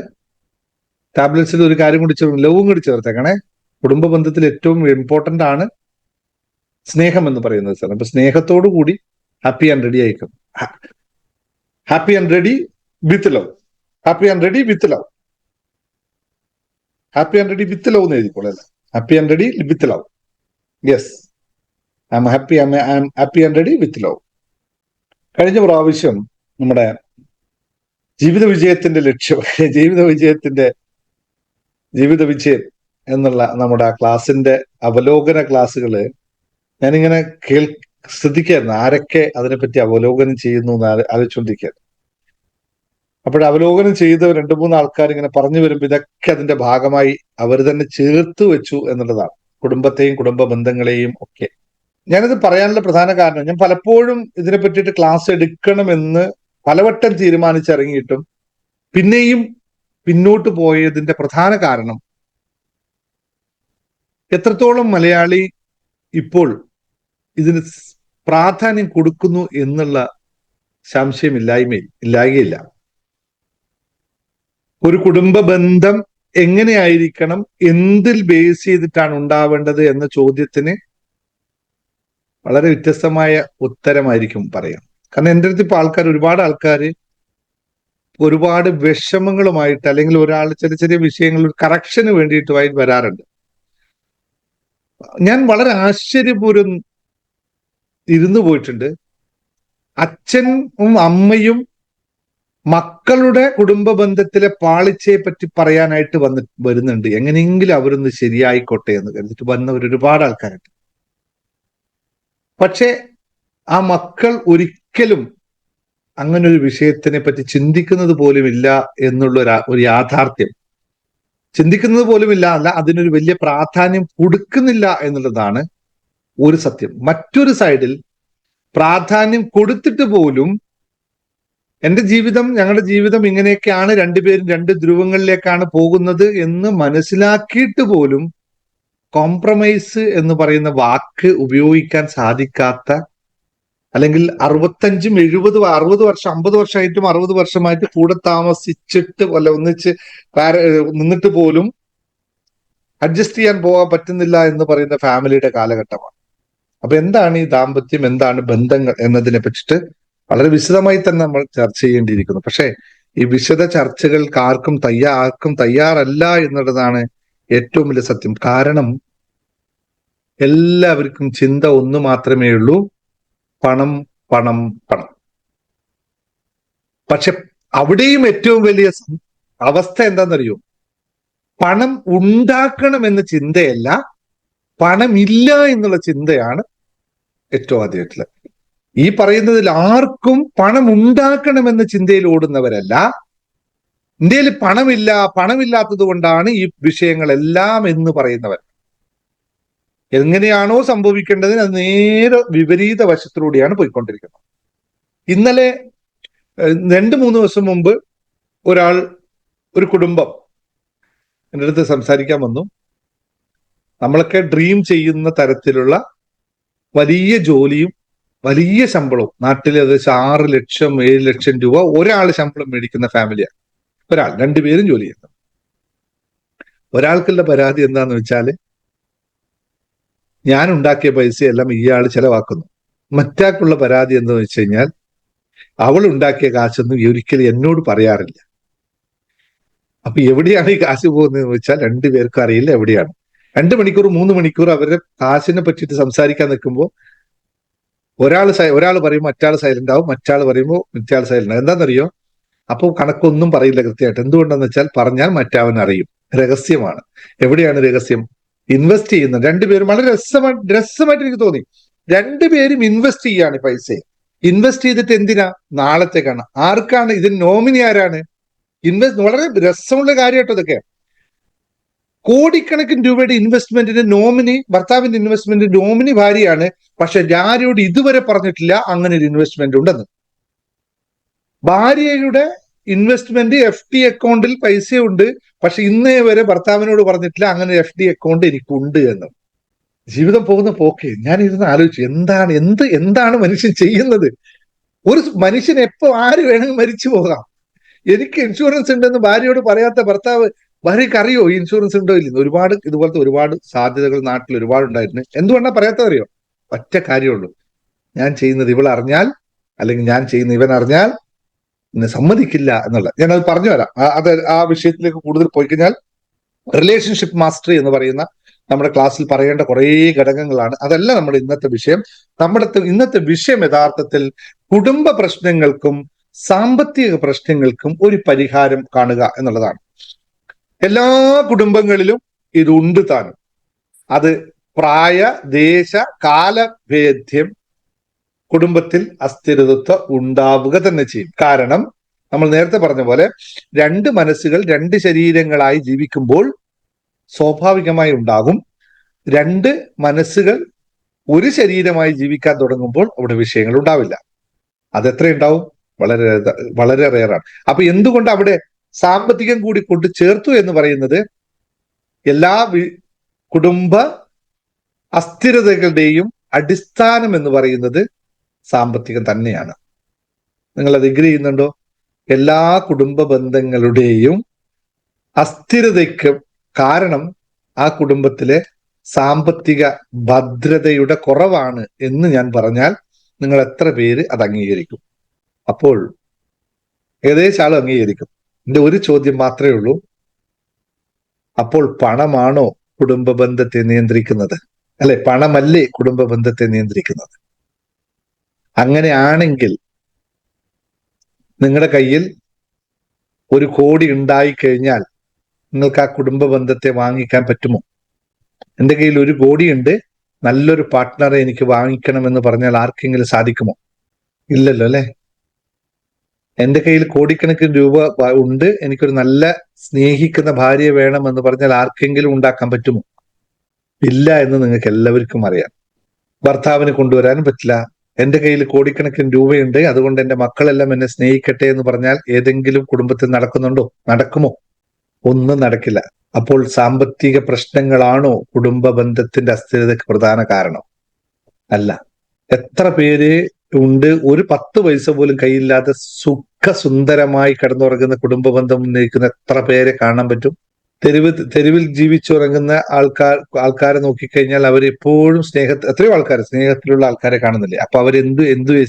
ടാബ്ലറ്റ്സിൽ ഒരു കാര്യം കൂടി ലവും കൂടി ചേർത്തേക്കണേ. കുടുംബ ബന്ധത്തിൽ ഏറ്റവും ഇമ്പോർട്ടന്റ് ആണ് സ്നേഹം എന്ന് പറയുന്നത് സാർ. അപ്പൊ സ്നേഹത്തോടു കൂടി ഹാപ്പി ആൻഡ് റെഡി ആയിരിക്കും. Happy and ready with love. Happy and ready with love. Happy and ready with love എന്ന് എഴുതിക്കോളല്ലേ. Happy and ready with love. Yes, I am happy and ready with love. കഴിഞ്ഞ പ്രാവശ്യം നമ്മുടെ ജീവിത വിജയത്തിന്റെ ലക്ഷ്യം, ജീവിത വിജയം എന്നുള്ള നമ്മുടെ ആ ക്ലാസിന്റെ അവലോകന ക്ലാസ്സുകള് ഞാനിങ്ങനെ ശ്രദ്ധിക്കായിരുന്നു, ആരൊക്കെ അതിനെപ്പറ്റി അവലോകനം ചെയ്യുന്നു എന്ന് ആലോചിച്ചുകൊണ്ടിരിക്കുകയാണ്. അപ്പോൾ അവലോകനം ചെയ്ത 2-3 ആൾക്കാർ ഇങ്ങനെ പറഞ്ഞു വരുമ്പോൾ ഇതൊക്കെ അതിന്റെ ഭാഗമായി അവർ തന്നെ ചേർത്ത് വെച്ചു എന്നുള്ളതാണ്, കുടുംബത്തെയും കുടുംബ ബന്ധങ്ങളെയും ഒക്കെ. ഞാനിത് പറയാനുള്ള പ്രധാന കാരണം, ഞാൻ പലപ്പോഴും ഇതിനെ പറ്റിയിട്ട് ക്ലാസ് എടുക്കണമെന്ന് പലവട്ടം തീരുമാനിച്ചിറങ്ങിയിട്ടും പിന്നെയും പിന്നോട്ട് പോയതിന്റെ പ്രധാന കാരണം എത്രത്തോളം മലയാളി ഇപ്പോൾ ഇതിന് പ്രാധാന്യം കൊടുക്കുന്നു എന്നുള്ള ഇല്ലായ്കയില്ല. ഒരു കുടുംബ ബന്ധം എങ്ങനെയായിരിക്കണം, എന്തിൽ ബേസ് ചെയ്തിട്ടാണ് ഉണ്ടാവേണ്ടത് എന്ന ചോദ്യത്തിന് വളരെ വ്യത്യസ്തമായ ഉത്തരമായിരിക്കും പറയാം. കാരണം എൻ്റെ അടുത്ത് ഇപ്പൊ ഒരുപാട് ആൾക്കാർ ഒരുപാട് വിഷമങ്ങളുമായിട്ട് അല്ലെങ്കിൽ ഒരാൾ ചെറിയ ചെറിയ വിഷയങ്ങൾ ഒരു കറക്ഷന് വേണ്ടിയിട്ടുമായി വരാറുണ്ട്. ഞാൻ വളരെ ആശ്ചര്യപൂർവ്വം ഇരുന്നു പോയിട്ടുണ്ട്. അച്ഛനും അമ്മയും മക്കളുടെ കുടുംബ ബന്ധത്തിലെ പാളിച്ചയെ പറ്റി പറയാനായിട്ട് വരുന്നുണ്ട്. എങ്ങനെയെങ്കിലും അവരൊന്ന് ശരിയായിക്കോട്ടെ എന്ന് കരുതിട്ട് വന്നവർ ഒരുപാട് ആൾക്കാരുണ്ട്. പക്ഷെ ആ മക്കൾ ഒരിക്കലും അങ്ങനെ ഒരു വിഷയത്തിനെ പറ്റി ചിന്തിക്കുന്നത് പോലുമില്ല എന്നുള്ള ഒരു യാഥാർത്ഥ്യം, ചിന്തിക്കുന്നത് പോലുമില്ല അല്ല, അതിനൊരു വലിയ പ്രാധാന്യം കൊടുക്കുന്നില്ല എന്നുള്ളതാണ് ഒരു സത്യം. മറ്റൊരു സൈഡിൽ പ്രാധാന്യം കൊടുത്തിട്ട് പോലും എന്റെ ജീവിതം, ഞങ്ങളുടെ ജീവിതം ഇങ്ങനെയൊക്കെയാണ്, രണ്ടുപേരും രണ്ട് ധ്രുവങ്ങളിലേക്കാണ് പോകുന്നത് എന്ന് മനസ്സിലാക്കിയിട്ട് പോലും കോംപ്രമൈസ് എന്ന് പറയുന്ന വാക്ക് ഉപയോഗിക്കാൻ സാധിക്കാത്ത, അല്ലെങ്കിൽ 60 വർഷം 50 വർഷമായിട്ടും 60 വർഷമായിട്ട് കൂടെ താമസിച്ചിട്ട് അല്ല ഒന്നിച്ച് നിന്നിട്ട് പോലും അഡ്ജസ്റ്റ് ചെയ്യാൻ പോകാൻ പറ്റുന്നില്ല എന്ന് പറയുന്ന ഫാമിലിയുടെ കാലഘട്ടമാണ്. അപ്പൊ എന്താണ് ഈ ദാമ്പത്യം, എന്താണ് ബന്ധങ്ങൾ എന്നതിനെ പറ്റിയിട്ട് വളരെ വിശദമായി തന്നെ നമ്മൾ ചർച്ച ചെയ്യേണ്ടിയിരിക്കുന്നു. പക്ഷേ ഈ വിശദ ചർച്ചകൾക്ക് ആർക്കും തയ്യാറല്ല എന്നുള്ളതാണ് ഏറ്റവും വലിയ സത്യം. കാരണം എല്ലാവർക്കും ചിന്ത ഒന്ന് മാത്രമേ ഉള്ളൂ, പണം പണം പണം. പക്ഷെ അവിടെയും ഏറ്റവും വലിയ അവസ്ഥ എന്താണെന്നറിയോ? പണം ഉണ്ടാക്കണം എന്ന ചിന്തയല്ല, പണമില്ല എന്നുള്ള ചിന്തയാണ് ഏറ്റവും ആദ്യമായിട്ടുള്ളത്. ഈ പറയുന്നതിൽ ആർക്കും പണം ഉണ്ടാക്കണമെന്ന ചിന്തയിൽ ഓടുന്നവരല്ല, ഇന്ത്യയിൽ പണമില്ലാത്തത് കൊണ്ടാണ് ഈ വിഷയങ്ങളെല്ലാം എന്ന് പറയുന്നവർ. എങ്ങനെയാണോ സംഭവിക്കേണ്ടതിന് അത് നേരെ വിപരീത വശത്തിലൂടെയാണ് പോയിക്കൊണ്ടിരിക്കുന്നത്. ഇന്നലെ 2-3 ദിവസം മുമ്പ് ഒരു കുടുംബം എൻ്റെ അടുത്ത് സംസാരിക്കാൻ വന്നു. നമ്മളൊക്കെ ഡ്രീം ചെയ്യുന്ന തരത്തിലുള്ള വലിയ ജോലിയും വലിയ ശമ്പളവും, നാട്ടിൽ ഏകദേശം 6 ലക്ഷം 7 ലക്ഷം രൂപ ഒരാൾ ശമ്പളം മേടിക്കുന്ന ഫാമിലിയാണ്. രണ്ടുപേരും ജോലി ചെയ്യുന്നു. ഒരാൾക്കുള്ള പരാതി എന്താന്ന് വെച്ചാല്, ഞാൻ ഉണ്ടാക്കിയ പൈസയെല്ലാം ഇയാൾ ചെലവാക്കുന്നു. മറ്റാൾക്കുള്ള പരാതി എന്താന്ന് വെച്ച് കഴിഞ്ഞാൽ, അവൾ ഉണ്ടാക്കിയ കാശൊന്നും ഒരിക്കലും എന്നോട് പറയാറില്ല. അപ്പൊ എവിടെയാണ് ഈ കാശ് പോകുന്നതെന്ന് വെച്ചാൽ രണ്ടുപേർക്കും അറിയില്ല എവിടെയാണ്. 2 മണിക്കൂർ 3 മണിക്കൂർ അവരുടെ കാശിനെ പറ്റിയിട്ട് സംസാരിക്കാൻ നിൽക്കുമ്പോൾ ഒരാൾ പറയുമ്പോൾ മറ്റാൾ സൈലന്റ് ആവും, മറ്റാൾ പറയുമ്പോൾ മറ്റാൾ സൈലന്റ് ആവും. എന്താണെന്നറിയോ? അപ്പോൾ കണക്കൊന്നും പറയില്ല കൃത്യമായിട്ട്. എന്തുകൊണ്ടെന്ന് വെച്ചാൽ പറഞ്ഞാൽ മറ്റവൻ അറിയും. രഹസ്യമാണ്. എവിടെയാണ് രഹസ്യം? ഇൻവെസ്റ്റ് ചെയ്യുന്നത് രണ്ടുപേരും. വളരെ രസമായിട്ട് എനിക്ക് തോന്നി. രണ്ടുപേരും ഇൻവെസ്റ്റ് ചെയ്യാണ് പൈസ. ഇൻവെസ്റ്റ് ചെയ്തിട്ട് എന്തിനാ? നാളത്തേക്കാണ്. ആർക്കാണ് ഇതിന് നോമിനി? ആരാണ് വളരെ രസമുള്ള കാര്യമായിട്ടോ ഇതൊക്കെ. കോടിക്കണക്കിന് രൂപയുടെ ഇൻവെസ്റ്റ്മെന്റിന്റെ നോമിനി, ഭർത്താവിന്റെ ഇൻവെസ്റ്റ്മെന്റ് നോമിനി ഭാര്യയാണ്. പക്ഷെ ഭാര്യയോട് ഇതുവരെ പറഞ്ഞിട്ടില്ല അങ്ങനെ ഒരു ഇൻവെസ്റ്റ്മെന്റ് ഉണ്ടെന്ന്. ഭാര്യയുടെ ഇൻവെസ്റ്റ്മെന്റ് FD അക്കൗണ്ടിൽ പൈസയുണ്ട്, പക്ഷെ ഇന്നേ വരെ ഭർത്താവിനോട് പറഞ്ഞിട്ടില്ല അങ്ങനെ FD അക്കൗണ്ട് എനിക്കുണ്ട് എന്ന്. ജീവിതം പോകുന്ന പോക്കെ ഞാൻ ഇരുന്ന് ആലോചിച്ചു, എന്താണ് മനുഷ്യൻ ചെയ്യുന്നത്? ഒരു മനുഷ്യൻ എപ്പോ ആര് വേണമെങ്കിൽ മരിച്ചു പോകാം. എനിക്ക് ഇൻഷുറൻസ് ഉണ്ടെന്ന് ഭാര്യയോട് പറയാത്ത ഭർത്താവ്, ഭാര്യയ്ക്ക് അറിയോ ഇൻഷുറൻസ് ഉണ്ടോ ഇല്ലെന്ന്? ഇതുപോലത്തെ ഒരുപാട് സാധ്യതകൾ നാട്ടിൽ ഒരുപാട് ഉണ്ടായിരുന്നു. എന്തുകൊണ്ടാ പറയാത്തതറിയോ? ഒറ്റ കാര്യമുള്ളൂ, ഞാൻ ചെയ്യുന്നത് ഇവൾ അറിഞ്ഞാൽ, അല്ലെങ്കിൽ ഞാൻ ചെയ്യുന്ന ഇവൻ അറിഞ്ഞാൽ എന്നെ സമ്മതിക്കില്ല എന്നുള്ള. ഞാനത് പറഞ്ഞു തരാം. ആ വിഷയത്തിലേക്ക് കൂടുതൽ പോയി കഴിഞ്ഞാൽ, റിലേഷൻഷിപ്പ് മാസ്റ്ററി എന്ന് പറയുന്ന നമ്മുടെ ക്ലാസ്സിൽ പറയേണ്ട കുറേ ഘടകങ്ങളാണ്. അതല്ല നമ്മുടെ ഇന്നത്തെ വിഷയം. ഇന്നത്തെ വിഷയം യഥാർത്ഥത്തിൽ കുടുംബ പ്രശ്നങ്ങൾക്കും സാമ്പത്തിക പ്രശ്നങ്ങൾക്കും ഒരു പരിഹാരം കാണുക എന്നുള്ളതാണ്. എല്ലാ കുടുംബങ്ങളിലും ഇതുണ്ട് താനും. അത് പ്രായ, ദേശ, കാലഭേദ്യം കുടുംബത്തിൽ അസ്ഥിരതത്വം ഉണ്ടാവുക തന്നെ ചെയ്യും. കാരണം നമ്മൾ നേരത്തെ പറഞ്ഞ പോലെ 2 മനസ്സുകൾ 2 ശരീരങ്ങളായി ജീവിക്കുമ്പോൾ സ്വാഭാവികമായി ഉണ്ടാകും. 2 മനസ്സുകൾ ഒരു ശരീരമായി ജീവിക്കാൻ തുടങ്ങുമ്പോൾ അവിടെ വിഷയങ്ങൾ ഉണ്ടാവില്ല. അതെത്ര ഉണ്ടാവും? വളരെ വളരെ റെയറാണ്. അപ്പൊ എന്തുകൊണ്ട് അവിടെ സാമ്പത്തികം കൂടി കൊണ്ട് ചേർത്തു എന്ന് പറയുന്നത്, എല്ലാ കുടുംബ അസ്ഥിരതകളുടെയും അടിസ്ഥാനം എന്ന് പറയുന്നത് സാമ്പത്തികം തന്നെയാണ്. നിങ്ങൾ അത് എഗ്രി ചെയ്യുന്നുണ്ടോ? എല്ലാ കുടുംബ ബന്ധങ്ങളുടെയും അസ്ഥിരതയ്ക്ക് കാരണം ആ കുടുംബത്തിലെ സാമ്പത്തിക ഭദ്രതയുടെ കുറവാണ് എന്ന് ഞാൻ പറഞ്ഞാൽ നിങ്ങൾ എത്ര പേര് അത് അംഗീകരിക്കും? അപ്പോൾ ഏകദേശം ആളും അംഗീകരിക്കും. എന്റെ ഒരു ചോദ്യം മാത്രമേ ഉള്ളൂ, അപ്പോൾ പണമാണോ കുടുംബ ബന്ധത്തെ നിയന്ത്രിക്കുന്നത്? അല്ലെ, പണമല്ലേ കുടുംബ ബന്ധത്തെ നിയന്ത്രിക്കുന്നത്? അങ്ങനെയാണെങ്കിൽ നിങ്ങളുടെ കയ്യിൽ 1 കോടി ഉണ്ടായിക്കഴിഞ്ഞാൽ നിങ്ങൾക്ക് ആ കുടുംബ ബന്ധത്തെ വാങ്ങിക്കാൻ പറ്റുമോ? എൻ്റെ കയ്യിൽ 1 കോടി ഉണ്ട്, നല്ലൊരു പാർട്ട്ണറെ എനിക്ക് വാങ്ങിക്കണമെന്ന് പറഞ്ഞാൽ ആർക്കെങ്കിലും സാധിക്കുമോ? ഇല്ലല്ലോ അല്ലെ. എന്റെ കയ്യിൽ കോടിക്കണക്കിന് രൂപ ഉണ്ട്, എനിക്കൊരു നല്ല സ്നേഹിക്കുന്ന ഭാര്യയെ വേണമെന്ന് പറഞ്ഞാൽ ആർക്കെങ്കിലും ഉണ്ടാക്കാൻ പറ്റുമോ? ഇല്ല എന്ന് നിങ്ങൾക്ക് എല്ലാവർക്കും അറിയാം. ഭർത്താവിന് കൊണ്ടുവരാനും പറ്റില്ല. എന്റെ കയ്യിൽ കോടിക്കണക്കിന് രൂപയുണ്ട്, അതുകൊണ്ട് എന്റെ മക്കളെല്ലാം എന്നെ സ്നേഹിക്കട്ടെ എന്ന് പറഞ്ഞാൽ ഏതെങ്കിലും കുടുംബത്തിൽ നടക്കുന്നുണ്ടോ? നടക്കുമോ? ഒന്നും നടക്കില്ല. അപ്പോൾ സാമ്പത്തിക പ്രശ്നങ്ങളാണോ കുടുംബ ബന്ധത്തിന്റെ അസ്ഥിരതയ്ക്ക് പ്രധാന കാരണം? അല്ല. എത്ര പേര് ഉണ്ട് ഒരു 10 പൈസ പോലും കയ്യില്ലാതെ സുഖസുന്ദരമായി കിടന്നുറങ്ങുന്ന കുടുംബ ബന്ധം ഉന്നയിക്കുന്ന എത്ര പേരെ കാണാൻ പറ്റും? തെരുവിൽ ജീവിച്ചുറങ്ങുന്ന ആൾക്കാരെ നോക്കിക്കഴിഞ്ഞാൽ അവർ എപ്പോഴും എത്രയോ ആൾക്കാർ സ്നേഹത്തിലുള്ള ആൾക്കാരെ കാണുന്നില്ലേ? അപ്പൊ എന്ത്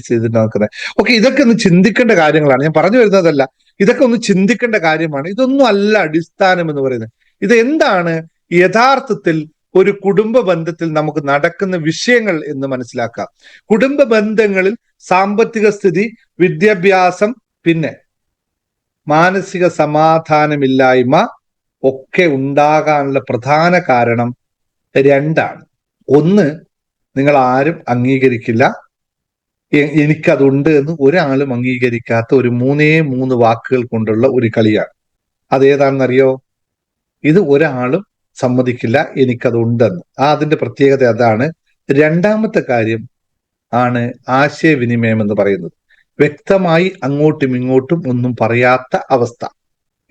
ചെയ്തിട്ട് നോക്കുന്നത്? ഓക്കെ, ഇതൊക്കെ ഒന്ന് ചിന്തിക്കേണ്ട കാര്യങ്ങളാണ്. ഞാൻ പറഞ്ഞു വരുന്നതല്ല, ഇതൊക്കെ ഒന്ന് ചിന്തിക്കേണ്ട കാര്യമാണ്. ഇതൊന്നും അല്ല അടിസ്ഥാനം എന്ന് പറയുന്നത്. ഇത് എന്താണ് യഥാർത്ഥത്തിൽ ഒരു കുടുംബ ബന്ധത്തിൽ നമുക്ക് നടക്കുന്ന വിഷയങ്ങൾ എന്ന് മനസ്സിലാക്കാം. കുടുംബ ബന്ധങ്ങളിൽ സാമ്പത്തിക സ്ഥിതി, വിദ്യാഭ്യാസം, പിന്നെ മാനസിക സമാധാനമില്ലായ്മ ഒക്കെ ഉണ്ടാകാനുള്ള പ്രധാന കാരണം രണ്ടാണ്. ഒന്ന്, നിങ്ങൾ ആരും അംഗീകരിക്കില്ല, എനിക്കതുണ്ട് എന്ന് ഒരാളും അംഗീകരിക്കാത്ത ഒരു 3 വാക്കുകൾ കൊണ്ടുള്ള ഒരു കളിയാണ്. അതേതാണെന്നറിയോ? ഇത് ഒരാളും സമ്മതിക്കില്ല എനിക്കതുണ്ടെന്ന്. അതിന്റെ പ്രത്യേകത അതാണ്. രണ്ടാമത്തെ കാര്യം ആണ് ആശയവിനിമയം എന്ന് പറയുന്നത്. വ്യക്തമായി അങ്ങോട്ടും ഇങ്ങോട്ടും ഒന്നും പറയാത്ത അവസ്ഥ.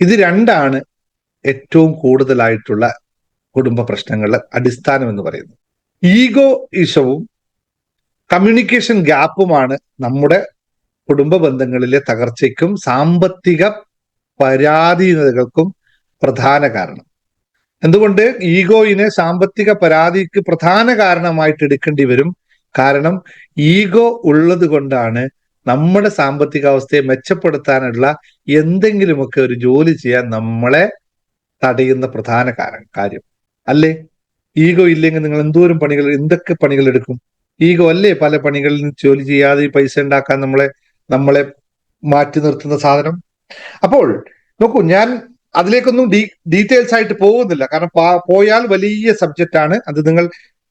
ഇത് രണ്ടാണ് ഏറ്റവും കൂടുതലായിട്ടുള്ള കുടുംബ പ്രശ്നങ്ങളുടെ അടിസ്ഥാനം എന്ന് പറയുന്നത്. ഈഗോ ഇഷവും കമ്മ്യൂണിക്കേഷൻ ഗ്യാപ്പുമാണ് നമ്മുടെ കുടുംബ ബന്ധങ്ങളിലെ തകർച്ചയ്ക്കും സാമ്പത്തിക പരാധീനതകൾക്കും പ്രധാന കാരണം. എന്തുകൊണ്ട് ഈഗോയിനെ സാമ്പത്തിക പരാതിക്ക് പ്രധാന കാരണമായിട്ട് എടുക്കേണ്ടി വരും? കാരണം ഈഗോ ഉള്ളത് കൊണ്ടാണ് നമ്മുടെ സാമ്പത്തികാവസ്ഥയെ മെച്ചപ്പെടുത്താനുള്ള എന്തെങ്കിലുമൊക്കെ ഒരു ജോലി ചെയ്യാൻ നമ്മളെ തടയുന്ന പ്രധാന കാര്യം അല്ലേ? ഈഗോ ഇല്ലെങ്കിൽ നിങ്ങൾ എന്തൊക്കെ പണികൾ എടുക്കും? ഈഗോ അല്ലേ പല പണികളിൽ ജോലി ചെയ്യാതെ പൈസ ഉണ്ടാക്കാൻ നമ്മളെ മാറ്റി നിർത്തുന്ന സാധനം. അപ്പോൾ നോക്കൂ, ഞാൻ അതിലേക്കൊന്നും ഡീറ്റെയിൽസ് ആയിട്ട് പോകുന്നില്ല, കാരണം പോയാൽ വലിയ സബ്ജക്റ്റ് ആണ്. അത് നിങ്ങൾ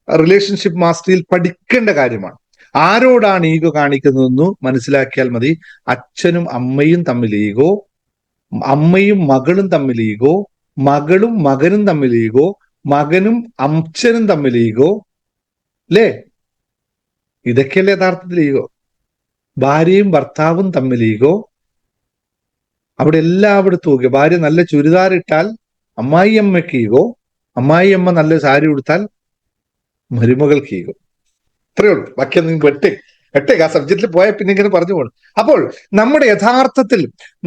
റിലേഷൻഷിപ്പ് മാസ്റ്ററിയിൽ പഠിക്കേണ്ട കാര്യമാണ്. ആരോടാണ് ഈഗോ കാണിക്കുന്നതെന്ന് മനസ്സിലാക്കിയാൽ മതി. അച്ഛനും അമ്മയും തമ്മിൽ ഈഗോ, അമ്മയും മകളും തമ്മിൽ ഈഗോ, മകളും മകനും തമ്മിൽ ഈഗോ, മകനും അച്ഛനും തമ്മിൽ ഈഗോ, അല്ലേ? ഇതൊക്കെയല്ലേ യഥാർത്ഥത്തിൽ ഈഗോ. ഭാര്യയും ഭർത്താവും തമ്മിൽ ഈഗോ. അവിടെ എല്ലായിടത്തും ഈഗോ. ഭാര്യ നല്ല ചുരിദാർ ഇട്ടാൽ അമ്മായിയമ്മയ്ക്ക് ഈഗോ, അമ്മായിയമ്മ നല്ല സാരി ഉടുത്താൽ മരുമകൾക്ക് ഈഗോ. ഇത്രയേ ഉള്ളൂ. ബാക്കിയൊന്നും നിങ്ങൾക്ക് ആ സബ്ജക്റ്റിൽ പോയാൽ പിന്നെ ഇങ്ങനെ പറഞ്ഞു പോകണം. അപ്പോൾ നമ്മുടെ യഥാർത്ഥത്തിൽ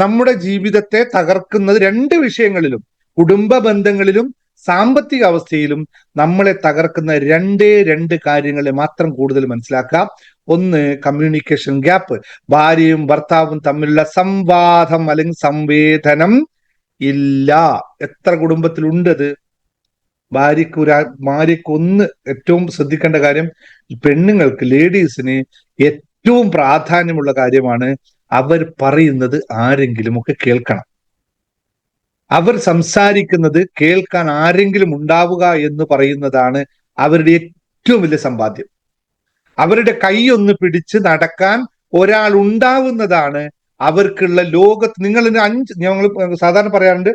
നമ്മുടെ ജീവിതത്തെ തകർക്കുന്നത് 2 വിഷയങ്ങളിലും, കുടുംബ ബന്ധങ്ങളിലും സാമ്പത്തിക അവസ്ഥയിലും നമ്മളെ തകർക്കുന്ന 2 കാര്യങ്ങളെ മാത്രം കൂടുതൽ മനസ്സിലാക്കാം. ഒന്ന്, കമ്മ്യൂണിക്കേഷൻ ഗ്യാപ്പ്. ഭാര്യയും ഭർത്താവും തമ്മിലുള്ള സംവാദം അല്ലെങ്കിൽ സംവേദനം ഇല്ല. എത്ര കുടുംബത്തിലുണ്ടത്? ഭാര്യയ്ക്ക് ഒന്ന് ഏറ്റവും ശ്രദ്ധിക്കേണ്ട കാര്യം, പെണ്ണുങ്ങൾക്ക്, ലേഡീസിന് ഏറ്റവും പ്രാധാന്യമുള്ള കാര്യമാണ് അവർ പറയുന്നത് ആരെങ്കിലും ഒക്കെ കേൾക്കണം. അവർ സംസാരിക്കുന്നത് കേൾക്കാൻ ആരെങ്കിലും ഉണ്ടാവുക എന്ന് പറയുന്നതാണ് അവരുടെ ഏറ്റവും വലിയ സമ്പാദ്യം. അവരുടെ കൈ ഒന്ന് പിടിച്ച് നടക്കാൻ ഒരാൾ ഉണ്ടാവുന്നതാണ് അവർക്കുള്ള ലോകത്ത്. ഞങ്ങൾ സാധാരണ പറയാറുണ്ട്,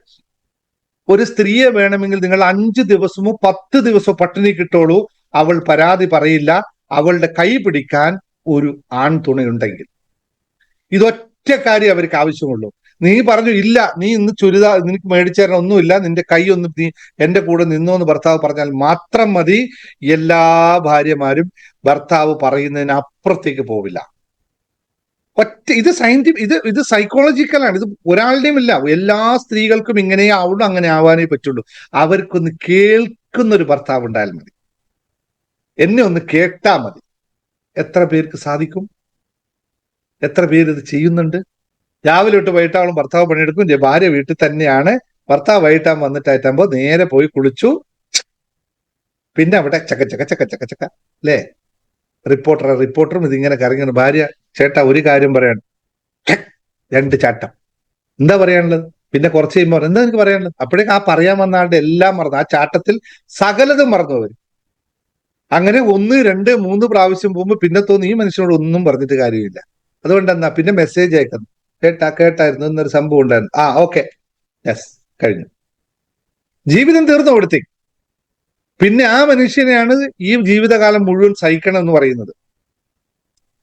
ഒരു സ്ത്രീയെ വേണമെങ്കിൽ നിങ്ങൾ 5 ദിവസമോ 10 ദിവസമോ പട്ടിണി കിട്ടോളൂ, അവൾ പരാതി പറയില്ല, അവളുടെ കൈ പിടിക്കാൻ ഒരു ആൺ തുണയുണ്ടെങ്കിൽ. ഇതൊറ്റ കാര്യം അവർക്ക് ആവശ്യമുള്ളൂ. നീ പറഞ്ഞു ഇല്ല, നീ ഇന്ന് ചുരിദാർ നിനക്ക് മേടിച്ചു തരണം, ഒന്നുമില്ല, നിന്റെ കൈ ഒന്ന് നീ എന്റെ കൂടെ നിന്നോ എന്ന് ഭർത്താവ് പറഞ്ഞാൽ മാത്രം മതി. എല്ലാ ഭാര്യമാരും ഭർത്താവ് പറയുന്നതിന് അപ്പുറത്തേക്ക് പോവില്ല. ഇത് സൈക്കോളജിക്കലാണ്. ഇത് ഒരാളുടെയും ഇല്ല, എല്ലാ സ്ത്രീകൾക്കും ഇങ്ങനെ ആവുള്ളൂ, അങ്ങനെ ആവാനേ പറ്റുള്ളൂ. അവർക്കൊന്ന് കേൾക്കുന്ന ഒരു ഭർത്താവ് ഉണ്ടായാൽ മതി, എന്നെ ഒന്ന് കേട്ടാ മതി. എത്ര പേർക്ക് സാധിക്കും? എത്ര പേര് ഇത് ചെയ്യുന്നുണ്ട്? രാവിലെ തൊട്ട് വൈകിട്ടാവണം ഭർത്താവ് പണിയെടുക്കും, ഭാര്യ വീട്ടിൽ തന്നെയാണ്. ഭർത്താവ് വൈകിട്ടാൻ വന്നിട്ടായിട്ടാകുമ്പോ നേരെ പോയി കുളിച്ചു, പിന്നെ അവിടെ ചക്ക ചക്ക ചക്ക ചക്ക ചക്ക അല്ലേ? റിപ്പോർട്ടറും ഇതിങ്ങനെ കറങ്ങുന്നു. ഭാര്യ, ചേട്ടാ ഒരു കാര്യം പറയാണ്, 2 ചാട്ടം. എന്താ പറയാനുള്ളത്? പിന്നെ കുറച്ച് കഴിയുമ്പോൾ എന്താ എനിക്ക് പറയാനുള്ളത്? അപ്പോഴേക്കും ആ പറയാൻ വന്ന ആളുടെ എല്ലാം മറന്നു. ആ ചാട്ടത്തിൽ സകലതും മറന്നു അവർ. അങ്ങനെ 1, 2, 3 പ്രാവശ്യം പോകുമ്പോൾ പിന്നെ തോന്നി ഈ മനുഷ്യനോട് ഒന്നും പറഞ്ഞിട്ട് കാര്യമില്ല. അതുകൊണ്ട് എന്നാ പിന്നെ മെസ്സേജ് അയക്കുന്നു, കേട്ടായിരുന്നു എന്നൊരു സംഭവം ഉണ്ടായിരുന്നു, ഓക്കെ, യെസ്, കഴിഞ്ഞു, ജീവിതം തീർന്നു കൊടുത്തേ. പിന്നെ ആ മനുഷ്യനെയാണ് ഈ ജീവിതകാലം മുഴുവൻ സഹിക്കണം എന്ന് പറയുന്നത്.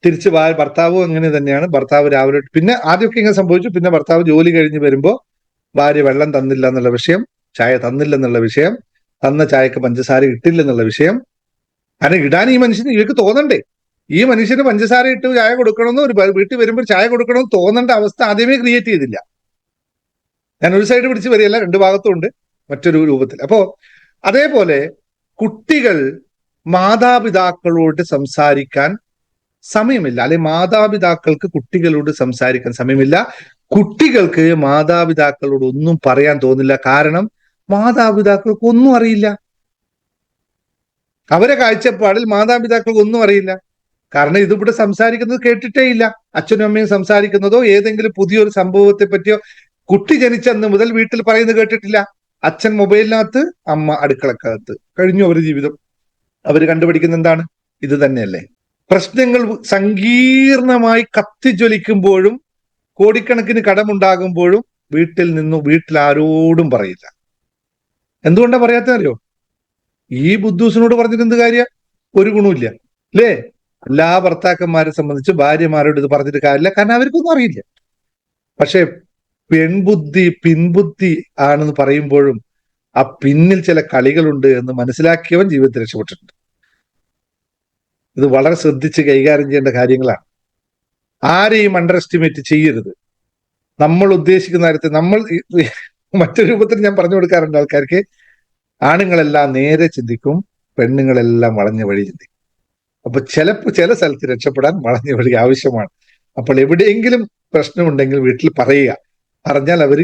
തിരിച്ച് ഭർത്താവും അങ്ങനെ തന്നെയാണ്. ഭർത്താവ് രാവിലെ, പിന്നെ ആദ്യമൊക്കെ ഇങ്ങനെ സംഭവിച്ചു, പിന്നെ ഭർത്താവ് ജോലി കഴിഞ്ഞ് വരുമ്പോ ഭാര്യ വെള്ളം തന്നില്ല എന്നുള്ള വിഷയം, ചായ തന്നില്ലെന്നുള്ള വിഷയം, തന്ന ചായക്ക് പഞ്ചസാര ഇട്ടില്ലെന്നുള്ള വിഷയം. കാരണം ഇടാൻ ഈ മനുഷ്യന്, ഇവർക്ക് തോന്നണ്ടേ, ഈ മനുഷ്യന് പഞ്ചസാര ഇട്ട് ചായ കൊടുക്കണമെന്ന്, ഒരു വീട്ടിൽ വരുമ്പോൾ ചായ കൊടുക്കണമെന്ന് തോന്നേണ്ട അവസ്ഥ ആദ്യമേ ക്രിയേറ്റ് ചെയ്തില്ല. ഞാൻ ഒരു സൈഡ് പിടിച്ച് വരികയല്ല, രണ്ട് ഭാഗത്തും ഉണ്ട് മറ്റൊരു രൂപത്തിൽ. അപ്പോ അതേപോലെ കുട്ടികൾ മാതാപിതാക്കളോട് സംസാരിക്കാൻ സമയമില്ല, അല്ലെ മാതാപിതാക്കൾക്ക് കുട്ടികളോട് സംസാരിക്കാൻ സമയമില്ല. കുട്ടികൾക്ക് മാതാപിതാക്കളോട് ഒന്നും പറയാൻ തോന്നില്ല. കാരണം മാതാപിതാക്കൾക്ക് ഒന്നും അറിയില്ല. അവരെ കാഴ്ചപ്പാടിൽ മാതാപിതാക്കൾക്ക് ഒന്നും അറിയില്ല. കാരണം ഇതിവിടെ സംസാരിക്കുന്നത് കേട്ടിട്ടേ ഇല്ല. അച്ഛനും അമ്മയും സംസാരിക്കുന്നതോ ഏതെങ്കിലും പുതിയൊരു സംഭവത്തെ പറ്റിയോ കുട്ടി ജനിച്ചന്ന് മുതൽ വീട്ടിൽ പറയുന്നത് കേട്ടിട്ടില്ല. അച്ഛൻ മൊബൈലിനകത്ത്, അമ്മ അടുക്കളക്കകത്ത്, കഴിഞ്ഞു അവരുടെ ജീവിതം. അവർ കണ്ടുപിടിക്കുന്ന എന്താണ്? ഇത് തന്നെയല്ലേ. പ്രശ്നങ്ങൾ സങ്കീർണമായി കത്തിജ്വലിക്കുമ്പോഴും കോടിക്കണക്കിന് കടമുണ്ടാകുമ്പോഴും വീട്ടിൽ ആരോടും പറയില്ല. എന്തുകൊണ്ടാ പറയാത്തറിയോ? ഈ ബുദ്ധൂസിനോട് പറഞ്ഞിട്ട് എന്ത് കാര്യ? ഒരു ഗുണമില്ല, അല്ലേ? എല്ലാ ഭർത്താക്കന്മാരെ സംബന്ധിച്ച് ഭാര്യമാരോട് ഇത് പറഞ്ഞിട്ട് കാര്യമില്ല, കാരണം അവർക്കൊന്നും അറിയില്ല. പക്ഷെ പെൺബുദ്ധി പിൻബുദ്ധി ആണെന്ന് പറയുമ്പോഴും ആ പിന്നിൽ ചില കളികളുണ്ട് എന്ന് മനസ്സിലാക്കിയവൻ ജീവിതത്തിൽ രക്ഷപ്പെട്ടിട്ടുണ്ട്. ഇത് വളരെ ശ്രദ്ധിച്ച് കൈകാര്യം ചെയ്യേണ്ട കാര്യങ്ങളാണ്. ആരെയും അണ്ടർ എസ്റ്റിമേറ്റ് ചെയ്യരുത്. നമ്മൾ ഉദ്ദേശിക്കുന്ന കാര്യത്തിൽ നമ്മൾ മറ്റൊരു രൂപത്തിൽ ഞാൻ പറഞ്ഞു കൊടുക്കാറുണ്ട് ആൾക്കാർക്ക്. ആണുങ്ങളെല്ലാം നേരെ ചിന്തിക്കും, പെണ്ണുങ്ങളെല്ലാം വളഞ്ഞ വഴി ചിന്തിക്കും. അപ്പൊ ചില സ്ഥലത്ത് രക്ഷപ്പെടാൻ വളഞ്ഞ വഴി ആവശ്യമാണ്. അപ്പോൾ എവിടെയെങ്കിലും പ്രശ്നമുണ്ടെങ്കിൽ വീട്ടിൽ പറയുക. പറഞ്ഞാൽ അവർ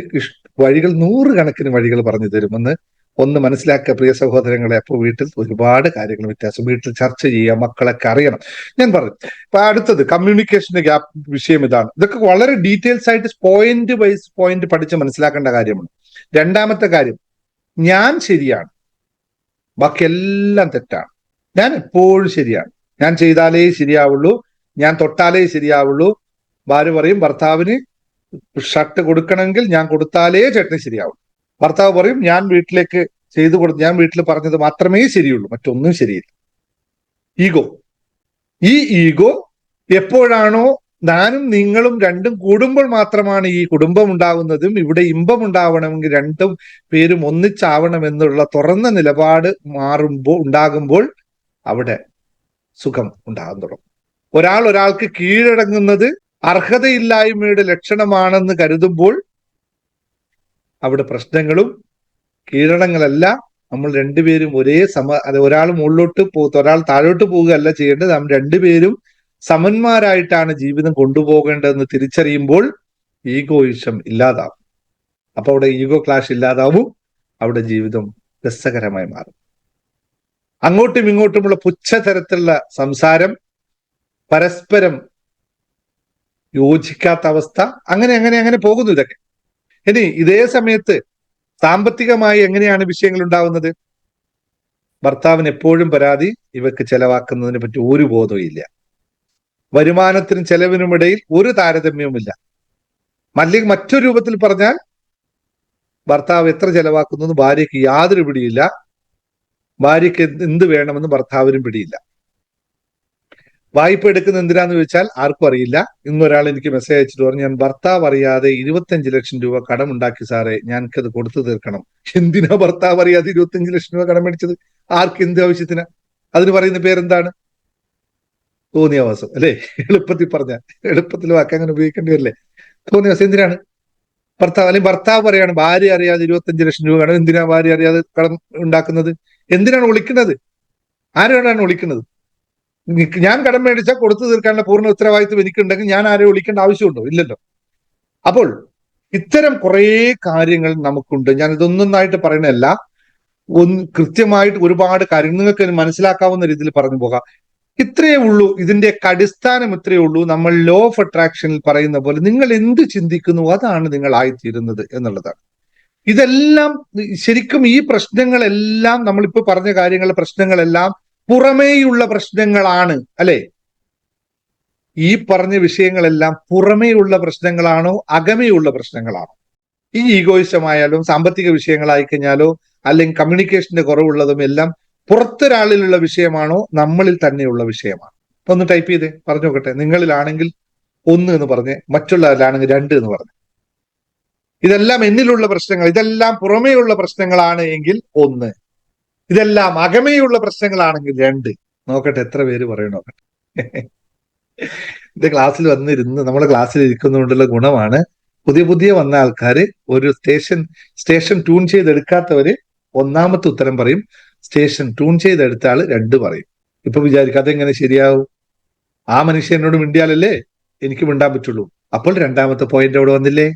വഴികൾ, 100 കണക്കിന് വഴികൾ പറഞ്ഞു തരുമെന്ന് ഒന്ന് മനസ്സിലാക്കുക പ്രിയ സഹോദരങ്ങളെ. അപ്പോൾ വീട്ടിൽ ഒരുപാട് കാര്യങ്ങൾ വ്യത്യാസം, വീട്ടിൽ ചർച്ച ചെയ്യുക, മക്കളൊക്കെ അറിയണം. ഞാൻ പറഞ്ഞു. ഇപ്പൊ അടുത്തത് കമ്മ്യൂണിക്കേഷന്റെ ഗ്യാപ്പ് വിഷയം ഇതാണ്. ഇതൊക്കെ വളരെ ഡീറ്റെയിൽസ് ആയിട്ട് പോയിന്റ് വൈസ് പോയിന്റ് പഠിച്ച് മനസ്സിലാക്കേണ്ട കാര്യമാണ്. രണ്ടാമത്തെ കാര്യം, ഞാൻ ശരിയാണ്, ബാക്കിയെല്ലാം തെറ്റാണ്. ഞാൻ എപ്പോഴും ശരിയാണ്, ഞാൻ ചെയ്താലേ ശരിയാവുള്ളൂ, ഞാൻ തൊട്ടാലേ ശരിയാവുള്ളൂ. ഭാര്യ പറയും ഭർത്താവിന് ഷർട്ട് കൊടുക്കണമെങ്കിൽ ഞാൻ കൊടുത്താലേ ചേട്ടന് ശരിയാവും. ഭർത്താവ് പറയും ഞാൻ വീട്ടിലേക്ക് ഞാൻ വീട്ടിൽ പറഞ്ഞത് മാത്രമേ ശരിയുള്ളൂ, മറ്റൊന്നും ശരിയില്ല. ഈ ഈഗോ എപ്പോഴാണോ ഞാനും നിങ്ങളും രണ്ടും കൂടുമ്പോൾ മാത്രമാണ് ഈ കുടുംബം ഉണ്ടാകുന്നതും ഇവിടെ ഇമ്പം ഉണ്ടാവണമെങ്കിൽ രണ്ടും പേരും ഒന്നിച്ചാവണമെന്നുള്ള തുറന്ന നിലപാട് ഉണ്ടാകുമ്പോൾ അവിടെ സുഖം ഉണ്ടാകാൻ തുടങ്ങും. ഒരാൾക്ക് കീഴടങ്ങുന്നത് അർഹതയില്ലായ്മയുടെ ലക്ഷണമാണെന്ന് കരുതുമ്പോൾ അവിടെ പ്രശ്നങ്ങളും കീഴടങ്ങളല്ല. നമ്മൾ രണ്ടുപേരും ഒരാൾ മുകളിലോട്ട് ഒരാൾ താഴോട്ട് പോവുകയല്ല ചെയ്യേണ്ടത്. നാം രണ്ടുപേരും സമന്മാരായിട്ടാണ് ജീവിതം കൊണ്ടുപോകേണ്ടതെന്ന് തിരിച്ചറിയുമ്പോൾ ഈഗോയിസം ഇല്ലാതാവും. അപ്പൊ അവിടെ ഈഗോ ക്ലാഷ് ഇല്ലാതാവും, അവിടെ ജീവിതം രസകരമായി മാറും. അങ്ങോട്ടും ഇങ്ങോട്ടുമുള്ള പുച്ഛതരത്തിലുള്ള സംസാരം, പരസ്പരം യോജിക്കാത്ത അവസ്ഥ, അങ്ങനെ പോകുന്നു ഇതൊക്കെ. ഇനി ഇതേ സമയത്ത് സാമ്പത്തികമായി എങ്ങനെയാണ് വിഷയങ്ങൾ ഉണ്ടാവുന്നത്? ഭർത്താവിന് എപ്പോഴും പരാതി, ഇവർക്ക് ചെലവാക്കുന്നതിനെ പറ്റി ഒരു ബോധവും ഇല്ല. വരുമാനത്തിനും ചെലവിനുമിടയിൽ ഒരു താരതമ്യവുമില്ല. അല്ലെങ്കിൽ മറ്റൊരു രൂപത്തിൽ പറഞ്ഞാൽ ഭർത്താവ് എത്ര ചെലവാക്കുന്നു ഭാര്യയ്ക്ക് യാതൊരു പിടിയില്ല, ഭാര്യയ്ക്ക് എന്ത് വേണമെന്ന് ഭർത്താവിനും പിടിയില്ല. വായ്പ എടുക്കുന്ന എന്തിനാന്ന് ചോദിച്ചാൽ ആർക്കും അറിയില്ല. ഇന്നൊരാൾ എനിക്ക് മെസ്സേജ് അയച്ചിട്ട് പറഞ്ഞു, ഞാൻ ഭർത്താവ് അറിയാതെ 25 ലക്ഷം രൂപ കടമുണ്ടാക്കി സാറേ, ഞാനത് കൊടുത്തു തീർക്കണം. എന്തിനാ ഭർത്താവ് അറിയാതെ 25 ലക്ഷം രൂപ കടം മേടിച്ചത്? ആർക്ക് എന്ത് ആവശ്യത്തിനാ? അതിന് പറയുന്ന പേരെന്താണ്? തോന്നിയവാസം, അല്ലേ? എളുപ്പത്തിൽ പറഞ്ഞാൽ, എളുപ്പത്തിൽ വാക്ക് അങ്ങനെ ഉപയോഗിക്കേണ്ടി വരില്ലേ? തോന്നിയവാസം. എന്തിനാണ് അല്ലെങ്കിൽ ഭർത്താവ് പറയാണ് ഭാര്യ അറിയാതെ 25 ലക്ഷം രൂപ കടം, എന്തിനാ ഭാര്യ അറിയാതെ കടം ഉണ്ടാക്കുന്നത്? എന്തിനാണ് ഒളിക്കുന്നത്? ആരോടാണ് ഒളിക്കുന്നത്? ഞാൻ കടം മേടിച്ചാൽ കൊടുത്തു തീർക്കാനുള്ള പൂർണ്ണ ഉത്തരവാദിത്വം എനിക്കുണ്ടെങ്കിൽ ഞാൻ ആരെയും ഒളിക്കേണ്ട ആവശ്യമുണ്ടോ? ഇല്ലല്ലോ. അപ്പോൾ ഇത്തരം കുറേ കാര്യങ്ങൾ നമുക്കുണ്ട്. ഞാൻ ഇതൊന്നൊന്നായിട്ട് പറയണല്ല, കൃത്യമായിട്ട് ഒരുപാട് കാര്യങ്ങൾ നിങ്ങൾക്ക് മനസ്സിലാക്കാവുന്ന രീതിയിൽ പറഞ്ഞു പോകാം. ഇത്രയേ ഉള്ളൂ, ഇതിന്റെ അടിസ്ഥാനം ഇത്രയേ ഉള്ളൂ. നമ്മൾ ലോ ഓഫ് അട്രാക്ഷനിൽ പറയുന്ന പോലെ നിങ്ങൾ എന്ത് ചിന്തിക്കുന്നു അതാണ് നിങ്ങൾ ആയിത്തീരുന്നത് എന്നുള്ളതാണ്. ഇതെല്ലാം ശരിക്കും ഈ പ്രശ്നങ്ങളെല്ലാം, നമ്മളിപ്പോ പറഞ്ഞ പ്രശ്നങ്ങളെല്ലാം പുറമേയുള്ള പ്രശ്നങ്ങളാണ്, അല്ലെ? ഈ പറഞ്ഞ വിഷയങ്ങളെല്ലാം പുറമേയുള്ള പ്രശ്നങ്ങളാണോ അകമേയുള്ള പ്രശ്നങ്ങളാണോ? ഈ ഈഗോയിസമായാലും സാമ്പത്തിക വിഷയങ്ങളായി കഴിഞ്ഞാലോ അല്ലെങ്കിൽ കമ്മ്യൂണിക്കേഷന്റെ കുറവുള്ളതും എല്ലാം പുറത്തൊരാളിലുള്ള വിഷയമാണോ നമ്മളിൽ തന്നെയുള്ള വിഷയമാണ്? ഒന്ന് ടൈപ്പ് ചെയ്തേ, പറഞ്ഞു നോക്കട്ടെ. നിങ്ങളിലാണെങ്കിൽ 1 എന്ന് പറഞ്ഞ്, മറ്റുള്ളവരിലാണെങ്കിൽ 2 എന്ന് പറഞ്ഞു. ഇതെല്ലാം എന്നിലുള്ള പ്രശ്നങ്ങൾ, ഇതെല്ലാം പുറമേയുള്ള പ്രശ്നങ്ങളാണ് എങ്കിൽ 1, ഇതെല്ലാം അകമേയുള്ള പ്രശ്നങ്ങളാണെങ്കിൽ 2. നോക്കട്ടെ എത്ര പേര് പറയണോ. എന്റെ ക്ലാസ്സിൽ വന്നിരുന്ന് നമ്മളെ ക്ലാസ്സിൽ ഇരിക്കുന്നതുകൊണ്ടുള്ള ഗുണമാണ്, പുതിയ വന്ന ആൾക്കാര് ഒരു സ്റ്റേഷൻ ട്യൂൺ ചെയ്തെടുക്കാത്തവര് 1ാമത്തെ ഉത്തരം പറയും, സ്റ്റേഷൻ ട്യൂൺ ചെയ്തെടുത്ത ആള് 2 പറയും. ഇപ്പൊ വിചാരിക്കും അതെങ്ങനെ ശരിയാവും? ആ മനുഷ്യൻ എന്നോട് മിണ്ടിയാലല്ലേ എനിക്ക് മിണ്ടാൻ പറ്റുള്ളൂ. അപ്പോൾ 2ാമത്തെ പോയിന്റ് അവിടെ വന്നില്ലേ?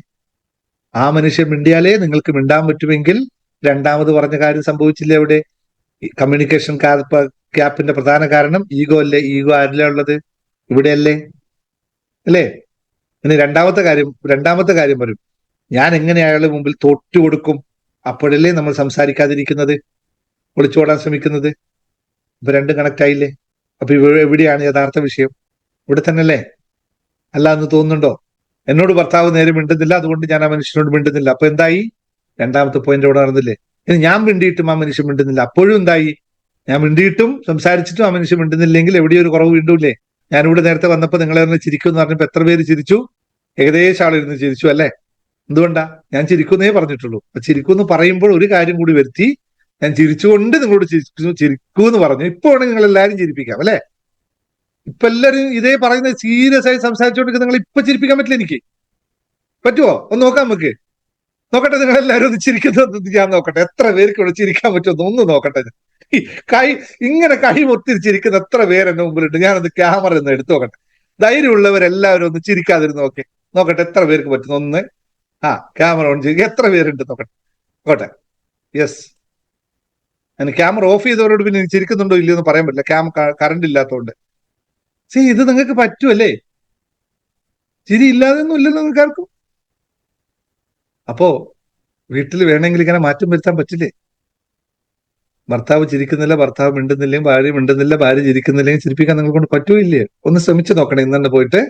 ആ മനുഷ്യൻ മിണ്ടിയാലേ നിങ്ങൾക്ക് മിണ്ടാൻ പറ്റുമെങ്കിൽ 2ാമത് പറഞ്ഞ കാര്യം സംഭവിച്ചില്ലേ അവിടെ? കമ്മ്യൂണിക്കേഷൻ ഗ്യാപ്പിന്റെ പ്രധാന കാരണം ഈഗോ അല്ലേ? ഈഗോ ആരിലാ ഉള്ളത്? ഇവിടെയല്ലേ, അല്ലേ? ഇനി രണ്ടാമത്തെ കാര്യം വരും, ഞാൻ എങ്ങനെ അയാളുടെ മുമ്പിൽ തോറ്റു കൊടുക്കും? അപ്പോഴല്ലേ നമ്മൾ സംസാരിക്കാതിരിക്കുന്നത്, ഒളിച്ചോടാൻ ശ്രമിക്കുന്നത്. ഇപ്പൊ 2 കണക്ട് ആയില്ലേ? അപ്പൊ എവിടെയാണ് യഥാർത്ഥ വിഷയം? ഇവിടെ തന്നെയല്ലേ? അല്ല എന്ന് തോന്നുന്നുണ്ടോ? എന്നോട് ഭർത്താവ് നേരെ മിണ്ടുന്നില്ല, അതുകൊണ്ട് ഞാൻ ആ മനുഷ്യനോട് മിണ്ടുന്നില്ല. അപ്പൊ എന്തായി? 2ാമത്തെ പോയിന്റ് അവിടെ നടന്നില്ലേ? ഇനി ഞാൻ മിണ്ടിയിട്ടും ആ മനുഷ്യൻ മിണ്ടുന്നില്ല, അപ്പോഴും എന്തായി? ഞാൻ മിണ്ടിയിട്ടും സംസാരിച്ചിട്ടും ആ മനുഷ്യൻ മിണ്ടുന്നില്ലെങ്കിൽ എവിടെയോ ഒരു കുറവ് വീണ്ടുമില്ലേ? ഞാനിവിടെ നേരത്തെ വന്നപ്പോൾ നിങ്ങളെ ഒന്ന് ചിരിക്കും എന്ന് പറഞ്ഞപ്പോ എത്ര പേര് ചിരിച്ചു? ഏകദേശം ആളിരുന്ന് ചിരിച്ചു, അല്ലെ? എന്തുകൊണ്ടാ? ഞാൻ ചിരിക്കുന്നേ പറഞ്ഞിട്ടുള്ളൂ. അപ്പൊ ചിരിക്കൂന്ന് പറയുമ്പോൾ ഒരു കാര്യം കൂടി വരുത്തി, ഞാൻ ചിരിച്ചുകൊണ്ട് നിങ്ങളോട് ചിരിക്കൂ എന്ന് പറഞ്ഞു. ഇപ്പൊ വേണമെങ്കിൽ നിങ്ങൾ എല്ലാവരും ചിരിപ്പിക്കാം, അല്ലെ? ഇപ്പൊ എല്ലാവരും ഇതേ പറയുന്നത് സീരിയസ് ആയി സംസാരിച്ചുകൊണ്ടിരിക്കുന്ന നിങ്ങൾ ഇപ്പൊ ചിരിപ്പിക്കാൻ പറ്റില്ല. എനിക്ക് പറ്റുമോ? ഒന്ന് നോക്കാം നമുക്ക്. നോക്കട്ടെ, നിങ്ങൾ എല്ലാവരും ഒന്ന് ചിരിക്കുന്നത് ഞാൻ നോക്കട്ടെ, എത്ര പേർക്ക് ഇവിടെ ചിരിക്കാൻ പറ്റുമോ ഒന്ന് നോക്കട്ടെ. ഇങ്ങനെ കൈ ഒത്തിരിച്ചിരിക്കുന്ന എത്ര പേര് എന്റെ മുമ്പിലുണ്ട്? ഞാനൊന്ന് ക്യാമറ ഒന്ന് എടുത്തു നോക്കട്ടെ. ധൈര്യമുള്ളവരെല്ലാവരും ഒന്ന് ചിരിക്കാതിരുന്ന് നോക്കട്ടെ എത്ര പേർക്ക് പറ്റുന്നു. ഒന്ന് ക്യാമറ ഓൺ ചെയ്ത് എത്ര പേരുണ്ട് നോക്കട്ടെ. യെസ്. ഞാൻ ക്യാമറ ഓഫ് ചെയ്തവരോട് പിന്നെ ചിരിക്കുന്നുണ്ടോ ഇല്ലയോ എന്ന് പറയാൻ പറ്റില്ല, കറണ്ട് ഇല്ലാത്തതുകൊണ്ട്. ഇത് നിങ്ങൾക്ക് പറ്റുമല്ലേ? ചിരി ഇല്ലാതെയൊന്നും ഇല്ലല്ലോ നിങ്ങൾക്ക് ആർക്കും. അപ്പോ വീട്ടിൽ വേണമെങ്കിൽ ഇങ്ങനെ മാറ്റം വരുത്താൻ പറ്റില്ലേ? ഭർത്താവ് ചിരിക്കുന്നില്ല, ഭർത്താവ് മിണ്ടുന്നില്ലെങ്കിൽ ഭാര്യ മിണ്ടുന്നില്ല, ഭാര്യ ചിരിക്കുന്നില്ലെങ്കിൽ ചിരിപ്പിക്കാൻ നിങ്ങൾ കൊണ്ട് പറ്റൂല്ലേ? ഒന്ന് ശ്രമിച്ചു നോക്കണം. ഇന്നെ പോയിട്ട്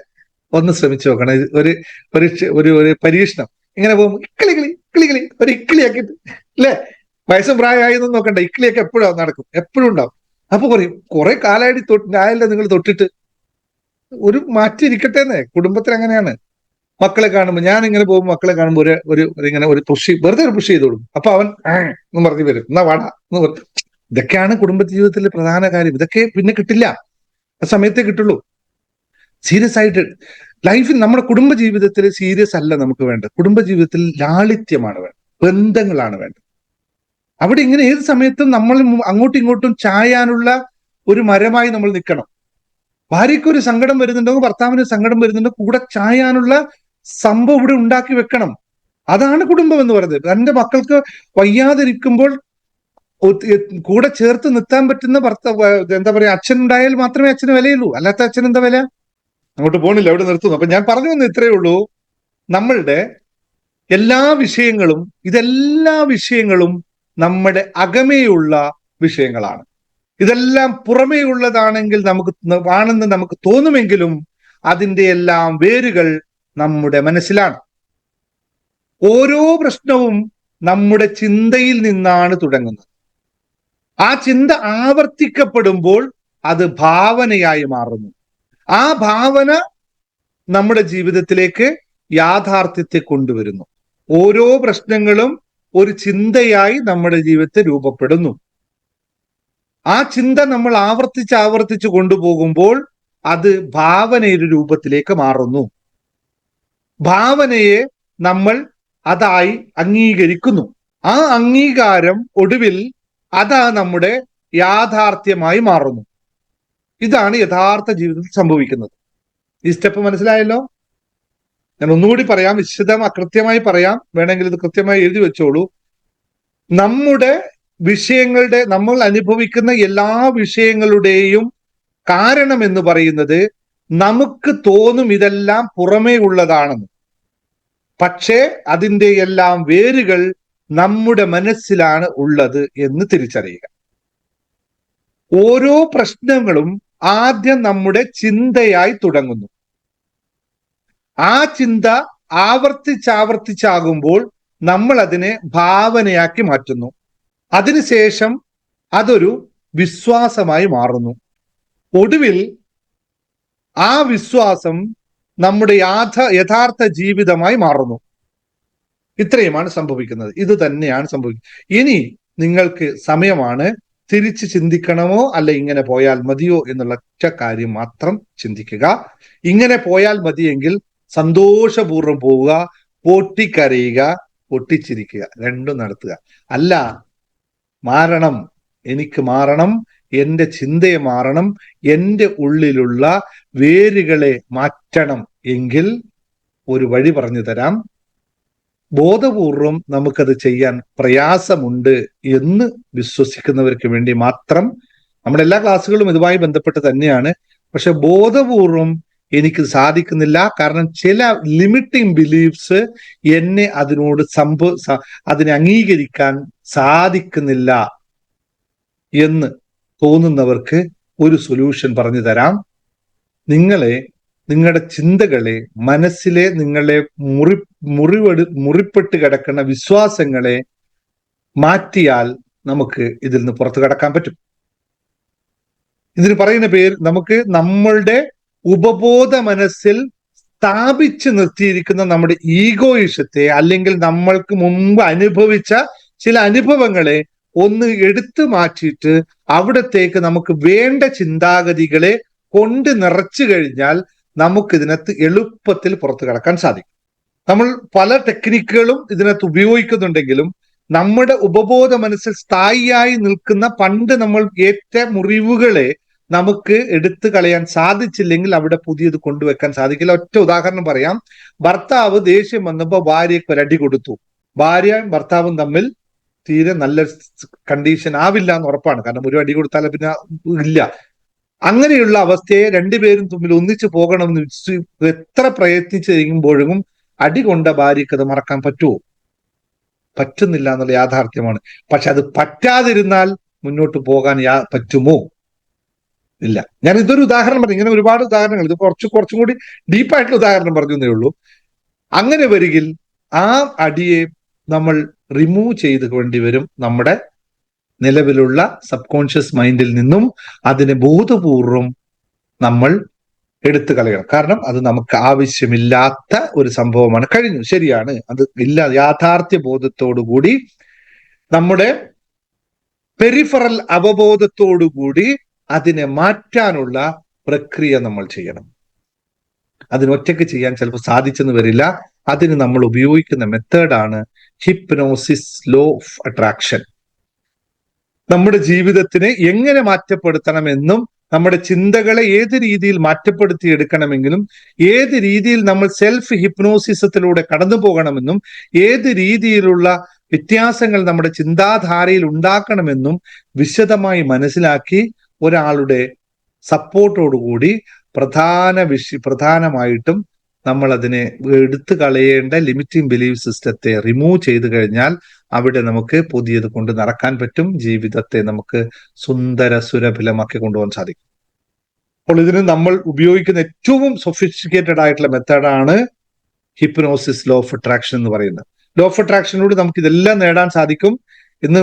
ഒന്ന് ശ്രമിച്ചു നോക്കണം. ഒരു പരീക്ഷണം. ഇങ്ങനെ പോകുമ്പോൾ ഇക്കിളി ഒരു ഇക്കിളിയാക്കിയിട്ട്, അല്ലേ? വയസ്സും പ്രായമായെന്നും നോക്കണ്ട, ഇക്കിളിയൊക്കെ എപ്പോഴും നടക്കും, എപ്പോഴും ഉണ്ടാവും. അപ്പൊ പറയും കുറെ കാലമായിട്ട് ഞായല്ലേ നിങ്ങൾ തൊട്ടിട്ട്, ഒരു മാറ്റി ഇരിക്കട്ടെ എന്നേ. കുടുംബത്തിൽ അങ്ങനെയാണ്. മക്കളെ കാണുമ്പോൾ, ഞാൻ ഇങ്ങനെ പോകുമ്പോൾ മക്കളെ കാണുമ്പോൾ ഇങ്ങനെ ഒരു വെറുതെ ഒരു പുഷ് ചെയ്ത് കൊടുക്കും. അപ്പൊ അവൻ എന്ന് പറഞ്ഞു വരും, എന്നാ വാടാ എന്ന് പറഞ്ഞു. ഇതൊക്കെയാണ് കുടുംബ ജീവിതത്തിലെ പ്രധാന കാര്യം. ഇതൊക്കെ പിന്നെ കിട്ടില്ല, ആ സമയത്തേ കിട്ടുള്ളൂ. സീരിയസ് ആയിട്ട് ലൈഫിൽ, നമ്മുടെ കുടുംബ ജീവിതത്തിൽ സീരിയസ് അല്ല നമുക്ക് വേണ്ടത്. കുടുംബ ജീവിതത്തിൽ ലാളിത്യമാണ് വേണ്ടത്, ബന്ധങ്ങളാണ് വേണ്ടത്. അവിടെ ഇങ്ങനെ ഏത് സമയത്തും നമ്മൾ അങ്ങോട്ടും ഇങ്ങോട്ടും ചായാനുള്ള ഒരു മരമായി നമ്മൾ നിൽക്കണം. ഭാര്യയ്ക്ക് ഒരു സങ്കടം വരുന്നുണ്ടോ, ഭർത്താവിന് സങ്കടം വരുന്നുണ്ടോ, കൂടെ ചായാനുള്ള സംഭവം ഇവിടെ ഉണ്ടാക്കി വെക്കണം. അതാണ് കുടുംബം എന്ന് പറയുന്നത്. തന്റെ മക്കൾക്ക് വയ്യാതിരിക്കുമ്പോൾ കൂടെ ചേർത്ത് നിർത്താൻ പറ്റുന്ന എന്താ പറയാ, അച്ഛൻ ഉണ്ടായാൽ മാത്രമേ അച്ഛന് വിലയുള്ളൂ. അല്ലാത്ത അച്ഛൻ എന്താ വില? അങ്ങോട്ട് പോണില്ല, അവിടെ നിർത്തുന്നു. അപ്പൊ ഞാൻ പറഞ്ഞു വന്ന് ഇത്രയേ ഉള്ളൂ. നമ്മളുടെ എല്ലാ വിഷയങ്ങളും നമ്മുടെ അകമേയുള്ള വിഷയങ്ങളാണ്. ഇതെല്ലാം പുറമേ ഉള്ളതാണെങ്കിൽ ആണെന്ന് നമുക്ക് തോന്നുമെങ്കിലും അതിന്റെ എല്ലാം വേരുകൾ നമ്മുടെ മനസ്സിലാണ്. ഓരോ പ്രശ്നവും നമ്മുടെ ചിന്തയിൽ നിന്നാണ് തുടങ്ങുന്നത്. ആ ചിന്ത ആവർത്തിക്കപ്പെടുമ്പോൾ അത് ഭാവനയായി മാറുന്നു. ആ ഭാവന നമ്മുടെ ജീവിതത്തിലേക്ക് യാഥാർത്ഥ്യത്തെ കൊണ്ടുവരുന്നു. ഓരോ പ്രശ്നങ്ങളും ഒരു ചിന്തയായി നമ്മുടെ ജീവിതത്തിൽ രൂപപ്പെടുന്നു. ആ ചിന്ത നമ്മൾ ആവർത്തിച്ച് കൊണ്ടുപോകുമ്പോൾ അത് ഭാവനയുടെ രൂപത്തിലേക്ക് മാറുന്നു. ഭാവനയെ നമ്മൾ അതായി അംഗീകരിക്കുന്നു. ആ അംഗീകാരം ഒടുവിൽ അതാ നമ്മുടെ യാഥാർത്ഥ്യമായി മാറുന്നു. ഇതാണ് യഥാർത്ഥ ജീവിതത്തിൽ സംഭവിക്കുന്നത്. ഈ സ്റ്റെപ്പ് മനസ്സിലായല്ലോ? ഞാൻ ഒന്നുകൂടി പറയാം, കൃത്യമായി പറയാം. വേണമെങ്കിൽ ഇത് കൃത്യമായി എഴുതി വെച്ചോളൂ. നമ്മൾ അനുഭവിക്കുന്ന എല്ലാ വിഷയങ്ങളുടെയും കാരണം എന്ന് പറയുന്നത്, നമുക്ക് തോന്നും ഇതെല്ലാം പുറമേ ഉള്ളതാണെന്ന്. പക്ഷേ അതിന്റെ എല്ലാം വേരുകൾ നമ്മുടെ മനസ്സിലാണ് ഉള്ളത് എന്ന് തിരിച്ചറിയുക. ഓരോ പ്രശ്നങ്ങളും ആദ്യം നമ്മുടെ ചിന്തയായി തുടങ്ങുന്നു. ആ ചിന്ത ആവർത്തിച്ചാകുമ്പോൾ നമ്മൾ അതിനെ ഭാവനയാക്കി മാറ്റുന്നു. അതിനുശേഷം അതൊരു വിശ്വാസമായി മാറുന്നു. ഒടുവിൽ ആ വിശ്വാസം നമ്മുടെ യഥാർത്ഥ ജീവിതമായി മാറുന്നു. ഇത്രയുമാണ് സംഭവിക്കുന്നത്. ഇത് തന്നെയാണ് സംഭവിക്കുന്നത്. ഇനി നിങ്ങൾക്ക് സമയമാണ് തിരിച്ച് ചിന്തിക്കണമോ അല്ല ഇങ്ങനെ പോയാൽ മതിയോ എന്നുള്ള ഒറ്റ കാര്യം മാത്രം ചിന്തിക്കുക. ഇങ്ങനെ പോയാൽ മതിയെങ്കിൽ സന്തോഷപൂർവ്വം പോവുക, പൊട്ടിക്കരയുക, പൊട്ടിച്ചിരിക്കുക, രണ്ടും നടത്തുക. അല്ല, മാറണം, എനിക്ക് മാറണം, എന്റെ ചിന്തയെ മാറണം, എന്റെ ഉള്ളിലുള്ള വേരുകളെ മാറ്റണം എങ്കിൽ ഒരു വഴി പറഞ്ഞു തരാം. ബോധപൂർവം നമുക്കത് ചെയ്യാൻ പ്രയാസമുണ്ട് എന്ന് വിശ്വസിക്കുന്നവർക്ക് വേണ്ടി മാത്രം. നമ്മുടെ എല്ലാ ക്ലാസ്സുകളും ഇതുമായി ബന്ധപ്പെട്ട് തന്നെയാണ്. പക്ഷെ ബോധപൂർവം എനിക്ക് സാധിക്കുന്നില്ല, കാരണം ചില ലിമിറ്റിംഗ് ബിലീഫ്സ് എന്നെ അതിനോട് അതിനെ അംഗീകരിക്കാൻ സാധിക്കുന്നില്ല എന്ന് തോന്നുന്നവർക്ക് ഒരു സൊല്യൂഷൻ പറഞ്ഞു തരാം. നിങ്ങളുടെ ചിന്തകളെ, മനസ്സിലെ നിങ്ങളെ മുറിപ്പെട്ട് കിടക്കുന്ന വിശ്വാസങ്ങളെ മാറ്റിയാൽ നമുക്ക് ഇതിൽ നിന്ന് പുറത്തു കടക്കാൻ പറ്റും. ഇതിന് പറയുന്ന പേര്, നമുക്ക് നമ്മളുടെ ഉപബോധ മനസ്സിൽ സ്ഥാപിച്ചു നിർത്തിയിരിക്കുന്ന നമ്മുടെ ഈഗോയിഷത്തെ, അല്ലെങ്കിൽ നമ്മൾക്ക് മുമ്പ് അനുഭവിച്ച ചില അനുഭവങ്ങളെ ഒന്ന് എടുത്തു മാറ്റിയിട്ട് അവിടത്തേക്ക് നമുക്ക് വേണ്ട ചിന്താഗതികളെ കൊണ്ട് നിറച്ചു കഴിഞ്ഞാൽ നമുക്ക് ഇതിനകത്ത് എളുപ്പത്തിൽ പുറത്തു കടക്കാൻ സാധിക്കും. നമ്മൾ പല ടെക്നിക്കുകളും ഇതിനകത്ത് ഉപയോഗിക്കുന്നുണ്ടെങ്കിലും നമ്മുടെ ഉപബോധ മനസ്സിൽ സ്ഥായിയായി നിൽക്കുന്ന പണ്ട് നമ്മൾ ഏറ്റ മുറിവുകളെ നമുക്ക് എടുത്തു കളയാൻ സാധിച്ചില്ലെങ്കിൽ അവിടെ പുതിയത് കൊണ്ടുവെക്കാൻ സാധിക്കില്ല. ഒറ്റ ഉദാഹരണം പറയാം. ഭർത്താവ് ദേഷ്യം വന്നപ്പോൾ ഭാര്യയ്ക്ക് ഒരടി കൊടുത്തു. ഭാര്യയും ഭർത്താവും തമ്മിൽ തീരെ നല്ല കണ്ടീഷൻ ആവില്ല എന്ന് ഉറപ്പാണ്. കാരണം ഒരു അടി കൊടുത്താൽ പിന്നെ ഇല്ല. അങ്ങനെയുള്ള അവസ്ഥയെ രണ്ടുപേരും തമ്മിൽ ഒന്നിച്ചു പോകണമെന്ന് എത്ര പ്രയത്നിച്ചു കഴിയുമ്പോഴും അടി കൊണ്ട ഭാര്യയ്ക്ക് അത് മറക്കാൻ പറ്റുമോ? പറ്റുന്നില്ല എന്നുള്ള യാഥാർത്ഥ്യമാണ്. പക്ഷെ അത് പറ്റാതിരുന്നാൽ മുന്നോട്ട് പോകാൻ പറ്റുമോ? ഇല്ല. ഞാൻ ഇതൊരു ഉദാഹരണം പറഞ്ഞു. ഇങ്ങനെ ഒരുപാട് ഉദാഹരണങ്ങൾ, ഇത് കുറച്ചും കൂടി ഡീപ്പായിട്ടുള്ള ഉദാഹരണം പറഞ്ഞു എന്നേ ഉള്ളൂ. അങ്ങനെ വരികിൽ ആ അടിയെ നമ്മൾ റിമൂവ് ചെയ്ത് കൊണ്ടുവരും നമ്മുടെ നിലവിലുള്ള സബ് കോൺഷ്യസ് മൈൻഡിൽ നിന്നും. അതിനെ ബോധപൂർവം നമ്മൾ എടുത്തു കളയണം. കാരണം അത് നമുക്ക് ആവശ്യമില്ലാത്ത ഒരു സംഭവമാണ്. കഴിഞ്ഞു, ശരിയാണ്, അത് ഇല്ല. യാഥാർത്ഥ്യ ബോധത്തോടുകൂടി, നമ്മുടെ പെരിഫറൽ അവബോധത്തോടുകൂടി അതിനെ മാറ്റാനുള്ള പ്രക്രിയ നമ്മൾ ചെയ്യണം. അതിനൊറ്റയ്ക്ക് ചെയ്യാൻ ചിലപ്പോൾ സാധിച്ചെന്ന് വരില്ല. അതിന് നമ്മൾ ഉപയോഗിക്കുന്ന മെത്തേഡാണ് ഹിപ്നോസിസ് ലോ ഓഫ് അട്രാക്ഷൻ. നമ്മുടെ ജീവിതത്തിനെ എങ്ങനെ മാറ്റപ്പെടുത്തണമെന്നും നമ്മുടെ ചിന്തകളെ ഏത് രീതിയിൽ മാറ്റപ്പെടുത്തി എടുക്കണമെങ്കിലും, ഏത് രീതിയിൽ നമ്മൾ സെൽഫ് ഹിപ്നോസിസത്തിലൂടെ കടന്നു പോകണമെന്നും, ഏത് രീതിയിലുള്ള വ്യത്യാസങ്ങൾ നമ്മുടെ ചിന്താധാരയിൽ ഉണ്ടാക്കണമെന്നും വിശദമായി മനസ്സിലാക്കി ഒരാളുടെ സപ്പോർട്ടോടുകൂടി പ്രധാനമായിട്ടും നമ്മൾ അതിനെ എടുത്തു കളയേണ്ട ലിമിറ്റിംഗ് ബിലീഫ് സിസ്റ്റത്തെ റിമൂവ് ചെയ്തു കഴിഞ്ഞാൽ അവിടെ നമുക്ക് പുതിയത് കൊണ്ട് നടക്കാൻ പറ്റും. ജീവിതത്തെ നമുക്ക് സുരഭിലമാക്കി കൊണ്ടുപോകാൻ സാധിക്കും. അപ്പോൾ ഇതിന് നമ്മൾ ഉപയോഗിക്കുന്ന ഏറ്റവും സൊഫിസ്റ്റിക്കേറ്റഡ് ആയിട്ടുള്ള മെത്തേഡാണ് ഹിപ്നോസിസ് ലോ ഓഫ് അട്രാക്ഷൻ എന്ന് പറയുന്നത്. ലോ ഓഫ് അട്രാക്ഷനിലൂടെ നമുക്ക് ഇതെല്ലാം നേടാൻ സാധിക്കും. ഇന്ന്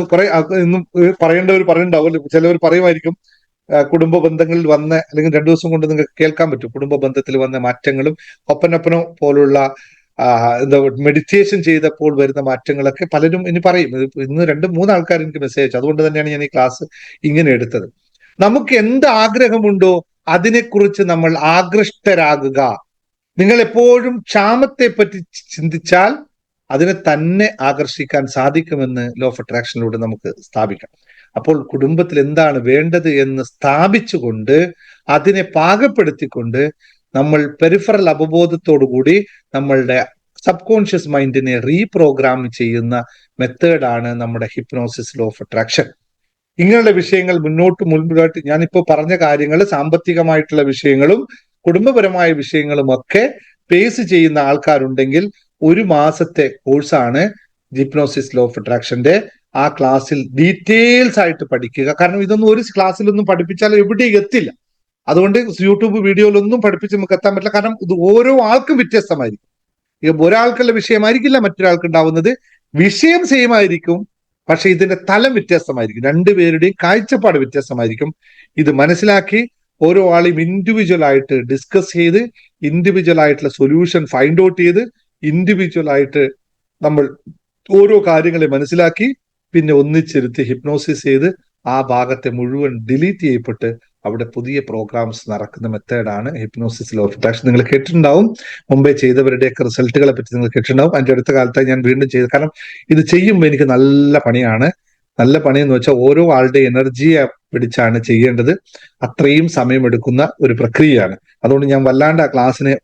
പറയേണ്ടവർ പറയുന്നുണ്ടാവും, ചിലവർ പറയുമായിരിക്കും കുടുംബ ബന്ധങ്ങളിൽ വന്ന, അല്ലെങ്കിൽ 2 ദിവസം കൊണ്ട് നിങ്ങൾക്ക് കേൾക്കാൻ പറ്റും, കുടുംബ ബന്ധത്തിൽ വന്ന മാറ്റങ്ങളും ഒപ്പനൊപ്പനോ പോലുള്ള മെഡിറ്റേഷൻ ചെയ്തപ്പോൾ വരുന്ന മാറ്റങ്ങളൊക്കെ പലരും ഇനി പറയും. ഇന്ന് 2-3 ആൾക്കാർ എനിക്ക് മെസ്സേജ് അയച്ചു. അതുകൊണ്ട് തന്നെയാണ് ഞാൻ ഈ ക്ലാസ് ഇങ്ങനെ എടുത്തത്. നമുക്ക് എന്ത് ആഗ്രഹമുണ്ടോ അതിനെക്കുറിച്ച് നമ്മൾ ആകൃഷ്ടരാകുക. നിങ്ങൾ എപ്പോഴും ക്ഷാമത്തെ പറ്റി ചിന്തിച്ചാൽ അതിനെ തന്നെ ആകർഷിക്കാൻ സാധിക്കുമെന്ന് ലോ ഓഫ് അട്രാക്ഷനിലൂടെ നമുക്ക് സ്ഥാപിക്കാം. അപ്പോൾ കുടുംബത്തിൽ എന്താണ് വേണ്ടത് എന്ന് സ്ഥാപിച്ചുകൊണ്ട് അതിനെ പാകപ്പെടുത്തിക്കൊണ്ട് നമ്മൾ പെരിഫറൽ അവബോധത്തോടുകൂടി നമ്മളുടെ സബ് കോൺഷ്യസ് മൈൻഡിനെ റീപ്രോഗ്രാം ചെയ്യുന്ന മെത്തേഡാണ് നമ്മുടെ ഹിപ്നോസിസ് ലോ ഓഫ് അട്രാക്ഷൻ. ഇങ്ങനെയുള്ള വിഷയങ്ങൾ മുൻപോട്ട് ഞാനിപ്പോൾ പറഞ്ഞ കാര്യങ്ങൾ സാമ്പത്തികമായിട്ടുള്ള വിഷയങ്ങളും കുടുംബപരമായ വിഷയങ്ങളും ഒക്കെ ഫേസ് ചെയ്യുന്ന ആൾക്കാരുണ്ടെങ്കിൽ 1 മാസത്തെ കോഴ്സാണ് ഹിപ്നോസിസ് ലോ ഓഫ് അട്രാക്ഷന്റെ. ആ ക്ലാസ്സിൽ ഡീറ്റെയിൽസ് ആയിട്ട് പഠിക്കുക. കാരണം ഇതൊന്നും ഒരു ക്ലാസ്സിലൊന്നും പഠിപ്പിച്ചാൽ എവിടെയും എത്തില്ല. അതുകൊണ്ട് യൂട്യൂബ് വീഡിയോയിലൊന്നും പഠിപ്പിച്ച് നമുക്ക് എത്താൻ പറ്റില്ല. കാരണം ഇത് ഓരോ ആൾക്കും വ്യത്യസ്തമായിരിക്കും. ഒരാൾക്കുള്ള വിഷയമായിരിക്കില്ല മറ്റൊരാൾക്ക് ഉണ്ടാവുന്നത്. വിഷയം സെയിം ആയിരിക്കും, പക്ഷെ ഇതിന്റെ തലം വ്യത്യസ്തമായിരിക്കും. രണ്ടുപേരുടെയും കാഴ്ചപ്പാട് വ്യത്യസ്തമായിരിക്കും. ഇത് മനസ്സിലാക്കി ഓരോ ആളെയും ഇൻഡിവിജ്വൽ ആയിട്ട് ഡിസ്കസ് ചെയ്ത്, ഇൻഡിവിജ്വൽ ആയിട്ടുള്ള സൊല്യൂഷൻ ഫൈൻഡ് ഔട്ട് ചെയ്ത്, ഇൻഡിവിജ്വൽ ആയിട്ട് നമ്മൾ ഓരോ കാര്യങ്ങളെ മനസ്സിലാക്കി പിന്നെ ഒന്നിച്ചിരുത്തി ഹിപ്നോസിസ് ചെയ്ത് ആ ഭാഗത്തെ മുഴുവൻ ഡിലീറ്റ് ചെയ്യപ്പെട്ട് അവിടെ പുതിയ പ്രോഗ്രാംസ് നടക്കുന്ന മെത്തേഡാണ് ഹിപ്നോസിസ് ലോ ഓഫ് അട്രാക്ഷൻ. നിങ്ങൾ കേട്ടിട്ടുണ്ടാവും, മുമ്പേ ചെയ്തവരുടെയൊക്കെ റിസൾട്ടുകളെ പറ്റി നിങ്ങൾ കേട്ടിട്ടുണ്ടാവും. അതിന്റെ അടുത്ത കാലത്തായി ഞാൻ വീണ്ടും ചെയ്തു. കാരണം ഇത് ചെയ്യുമ്പോൾ എനിക്ക് നല്ല പണിയാണ്. നല്ല പണിയെന്ന് വെച്ചാൽ ഓരോ ആളുടെ എനർജിയെ പിടിച്ചാണ് ചെയ്യേണ്ടത്. അത്രയും സമയമെടുക്കുന്ന ഒരു പ്രക്രിയയാണ്. അതുകൊണ്ട് ഞാൻ വല്ലാണ്ട് ആ ക്ലാസ്സിനെ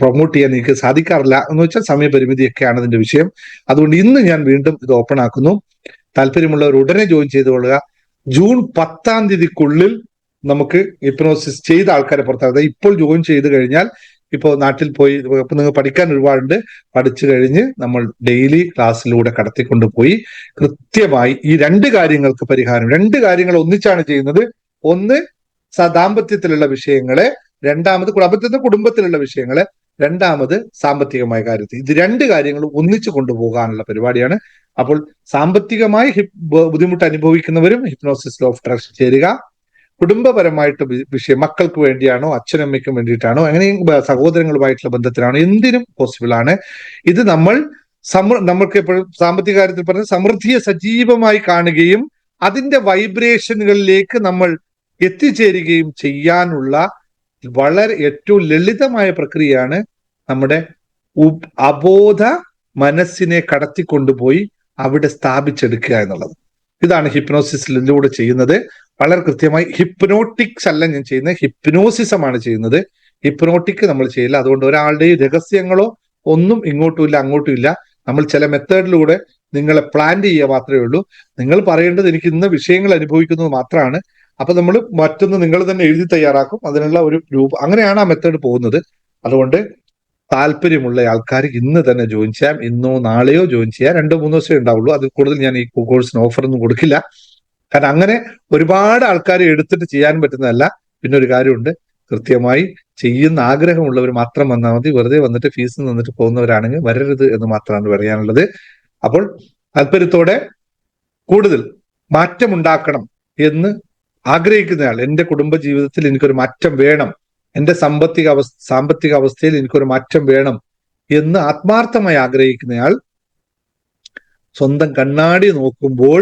പ്രൊമോട്ട് ചെയ്യാൻ എനിക്ക് സാധിക്കാറില്ല. എന്ന് വെച്ചാൽ സമയപരിമിതിയൊക്കെയാണ് അതിന്റെ വിഷയം. അതുകൊണ്ട് ഇന്ന് ഞാൻ വീണ്ടും ഇത് ഓപ്പൺ ആക്കുന്നു. താല്പര്യമുള്ളവർ ഉടനെ ജോയിൻ ചെയ്തുകൊള്ളുക. ജൂൺ 10-ാം തീയതിക്കുള്ളിൽ നമുക്ക് ഹിപ്നോസിസ് ചെയ്ത ആൾക്കാരെ പുറത്താക്കുക. ഇപ്പോൾ ജോയിൻ ചെയ്ത് കഴിഞ്ഞാൽ ഇപ്പോൾ നാട്ടിൽ പോയി ഇപ്പൊ നിങ്ങൾ പഠിക്കാൻ ഒരുപാടുണ്ട്. പഠിച്ചു കഴിഞ്ഞ് നമ്മൾ ഡെയിലി ക്ലാസ്സിലൂടെ കടത്തിക്കൊണ്ടുപോയി കൃത്യമായി ഈ 2 കാര്യങ്ങൾക്ക് പരിഹാരം. 2 കാര്യങ്ങൾ ഒന്നിച്ചാണ് ചെയ്യുന്നത്. ഒന്ന് ദാമ്പത്യത്തിലുള്ള വിഷയങ്ങളെ, രണ്ടാമത് കുടുംബത്തിലുള്ള വിഷയങ്ങളെ, രണ്ടാമത് സാമ്പത്തികമായ കാര്യത്തിൽ. ഇത് 2 കാര്യങ്ങളും ഒന്നിച്ചു കൊണ്ടുപോകാനുള്ള പരിപാടിയാണ്. അപ്പോൾ സാമ്പത്തികമായി ബുദ്ധിമുട്ട് അനുഭവിക്കുന്നവരും ഹിപ്നോസിസ് ലോ ഓഫ് അട്രാക്ഷൻ ചേരുക. കുടുംബപരമായിട്ട് വിഷയം, മക്കൾക്ക് വേണ്ടിയാണോ അച്ഛനമ്മയ്ക്കും വേണ്ടിയിട്ടാണോ അങ്ങനെ സഹോദരങ്ങളുമായിട്ടുള്ള ബന്ധത്തിലാണോ, എന്തിനും പോസിബിൾ ആണ്. ഇത് നമ്മൾക്ക് എപ്പോഴും സാമ്പത്തിക കാര്യത്തിൽ പറഞ്ഞ സമൃദ്ധിയെ സജീവമായി കാണുകയും അതിന്റെ വൈബ്രേഷനുകളിലേക്ക് നമ്മൾ എത്തിച്ചേരുകയും ചെയ്യാനുള്ള വളരെ ഏറ്റവും ലളിതമായ പ്രക്രിയയാണ് നമ്മുടെ അബോധ മനസ്സിനെ കടത്തിക്കൊണ്ടുപോയി അവിടെ സ്ഥാപിച്ചെടുക്കുക എന്നുള്ളത്. ഇതാണ് ഹിപ്നോസിസിലൂടെ ചെയ്യുന്നത്. വളരെ കൃത്യമായി ഹിപ്നോട്ടിക്സ് അല്ല ഞാൻ ചെയ്യുന്നത്, ഹിപ്നോസിസമാണ് ചെയ്യുന്നത്. ഹിപ്നോട്ടിക് നമ്മൾ ചെയ്യില്ല. അതുകൊണ്ട് ഒരാളുടെയും രഹസ്യങ്ങളോ ഒന്നും ഇങ്ങോട്ടും ഇല്ല അങ്ങോട്ടും ഇല്ല. നമ്മൾ ചില മെത്തേഡിലൂടെ നിങ്ങളെ പ്ലാൻ ചെയ്യുക മാത്രമേ ഉള്ളൂ. നിങ്ങൾ പറയേണ്ടത് എനിക്ക് ഇന്ന് വിഷയങ്ങൾ അനുഭവിക്കുന്നത് മാത്രമാണ്. അപ്പൊ നമ്മൾ മറ്റൊന്ന് നിങ്ങൾ തന്നെ എഴുതി തയ്യാറാക്കും, അതിനുള്ള ഒരു രൂപം. അങ്ങനെയാണ് ആ മെത്തേഡ് പോകുന്നത്. അതുകൊണ്ട് താല്പര്യമുള്ള ആൾക്കാർ ഇന്ന് തന്നെ ജോയിൻ ചെയ്യാം. ഇന്നോ നാളെയോ ജോയിൻ ചെയ്യാം. 2-3 ദിവസമേ ഉണ്ടാവുള്ളൂ. അതിൽ കൂടുതൽ ഞാൻ ഈ കോഴ്സിന് ഓഫർ ഒന്നും കൊടുക്കില്ല. കാരണം അങ്ങനെ ഒരുപാട് ആൾക്കാരെ എടുത്തിട്ട് ചെയ്യാൻ പറ്റുന്നതല്ല. പിന്നെ ഒരു കാര്യമുണ്ട്, കൃത്യമായി ചെയ്യുന്ന ആഗ്രഹമുള്ളവർ മാത്രം വന്നാൽ മതി. വെറുതെ വന്നിട്ട് ഫീസ് തന്നിട്ട് പോകുന്നവരാണെങ്കിൽ വരരുത് എന്ന് മാത്രമാണ് പറയാനുള്ളത്. അപ്പോൾ താല്പര്യത്തോടെ കൂടുതൽ മാറ്റമുണ്ടാക്കണം എന്ന് ആഗ്രഹിക്കുന്നയാൾ, എന്റെ കുടുംബ ജീവിതത്തിൽ എനിക്കൊരു മാറ്റം വേണം, എന്റെ സാമ്പത്തിക അവസ്ഥയിൽ എനിക്കൊരു മാറ്റം വേണം എന്ന് ആത്മാർത്ഥമായി ആഗ്രഹിക്കുന്നയാൾ സ്വന്തം കണ്ണാടി നോക്കുമ്പോൾ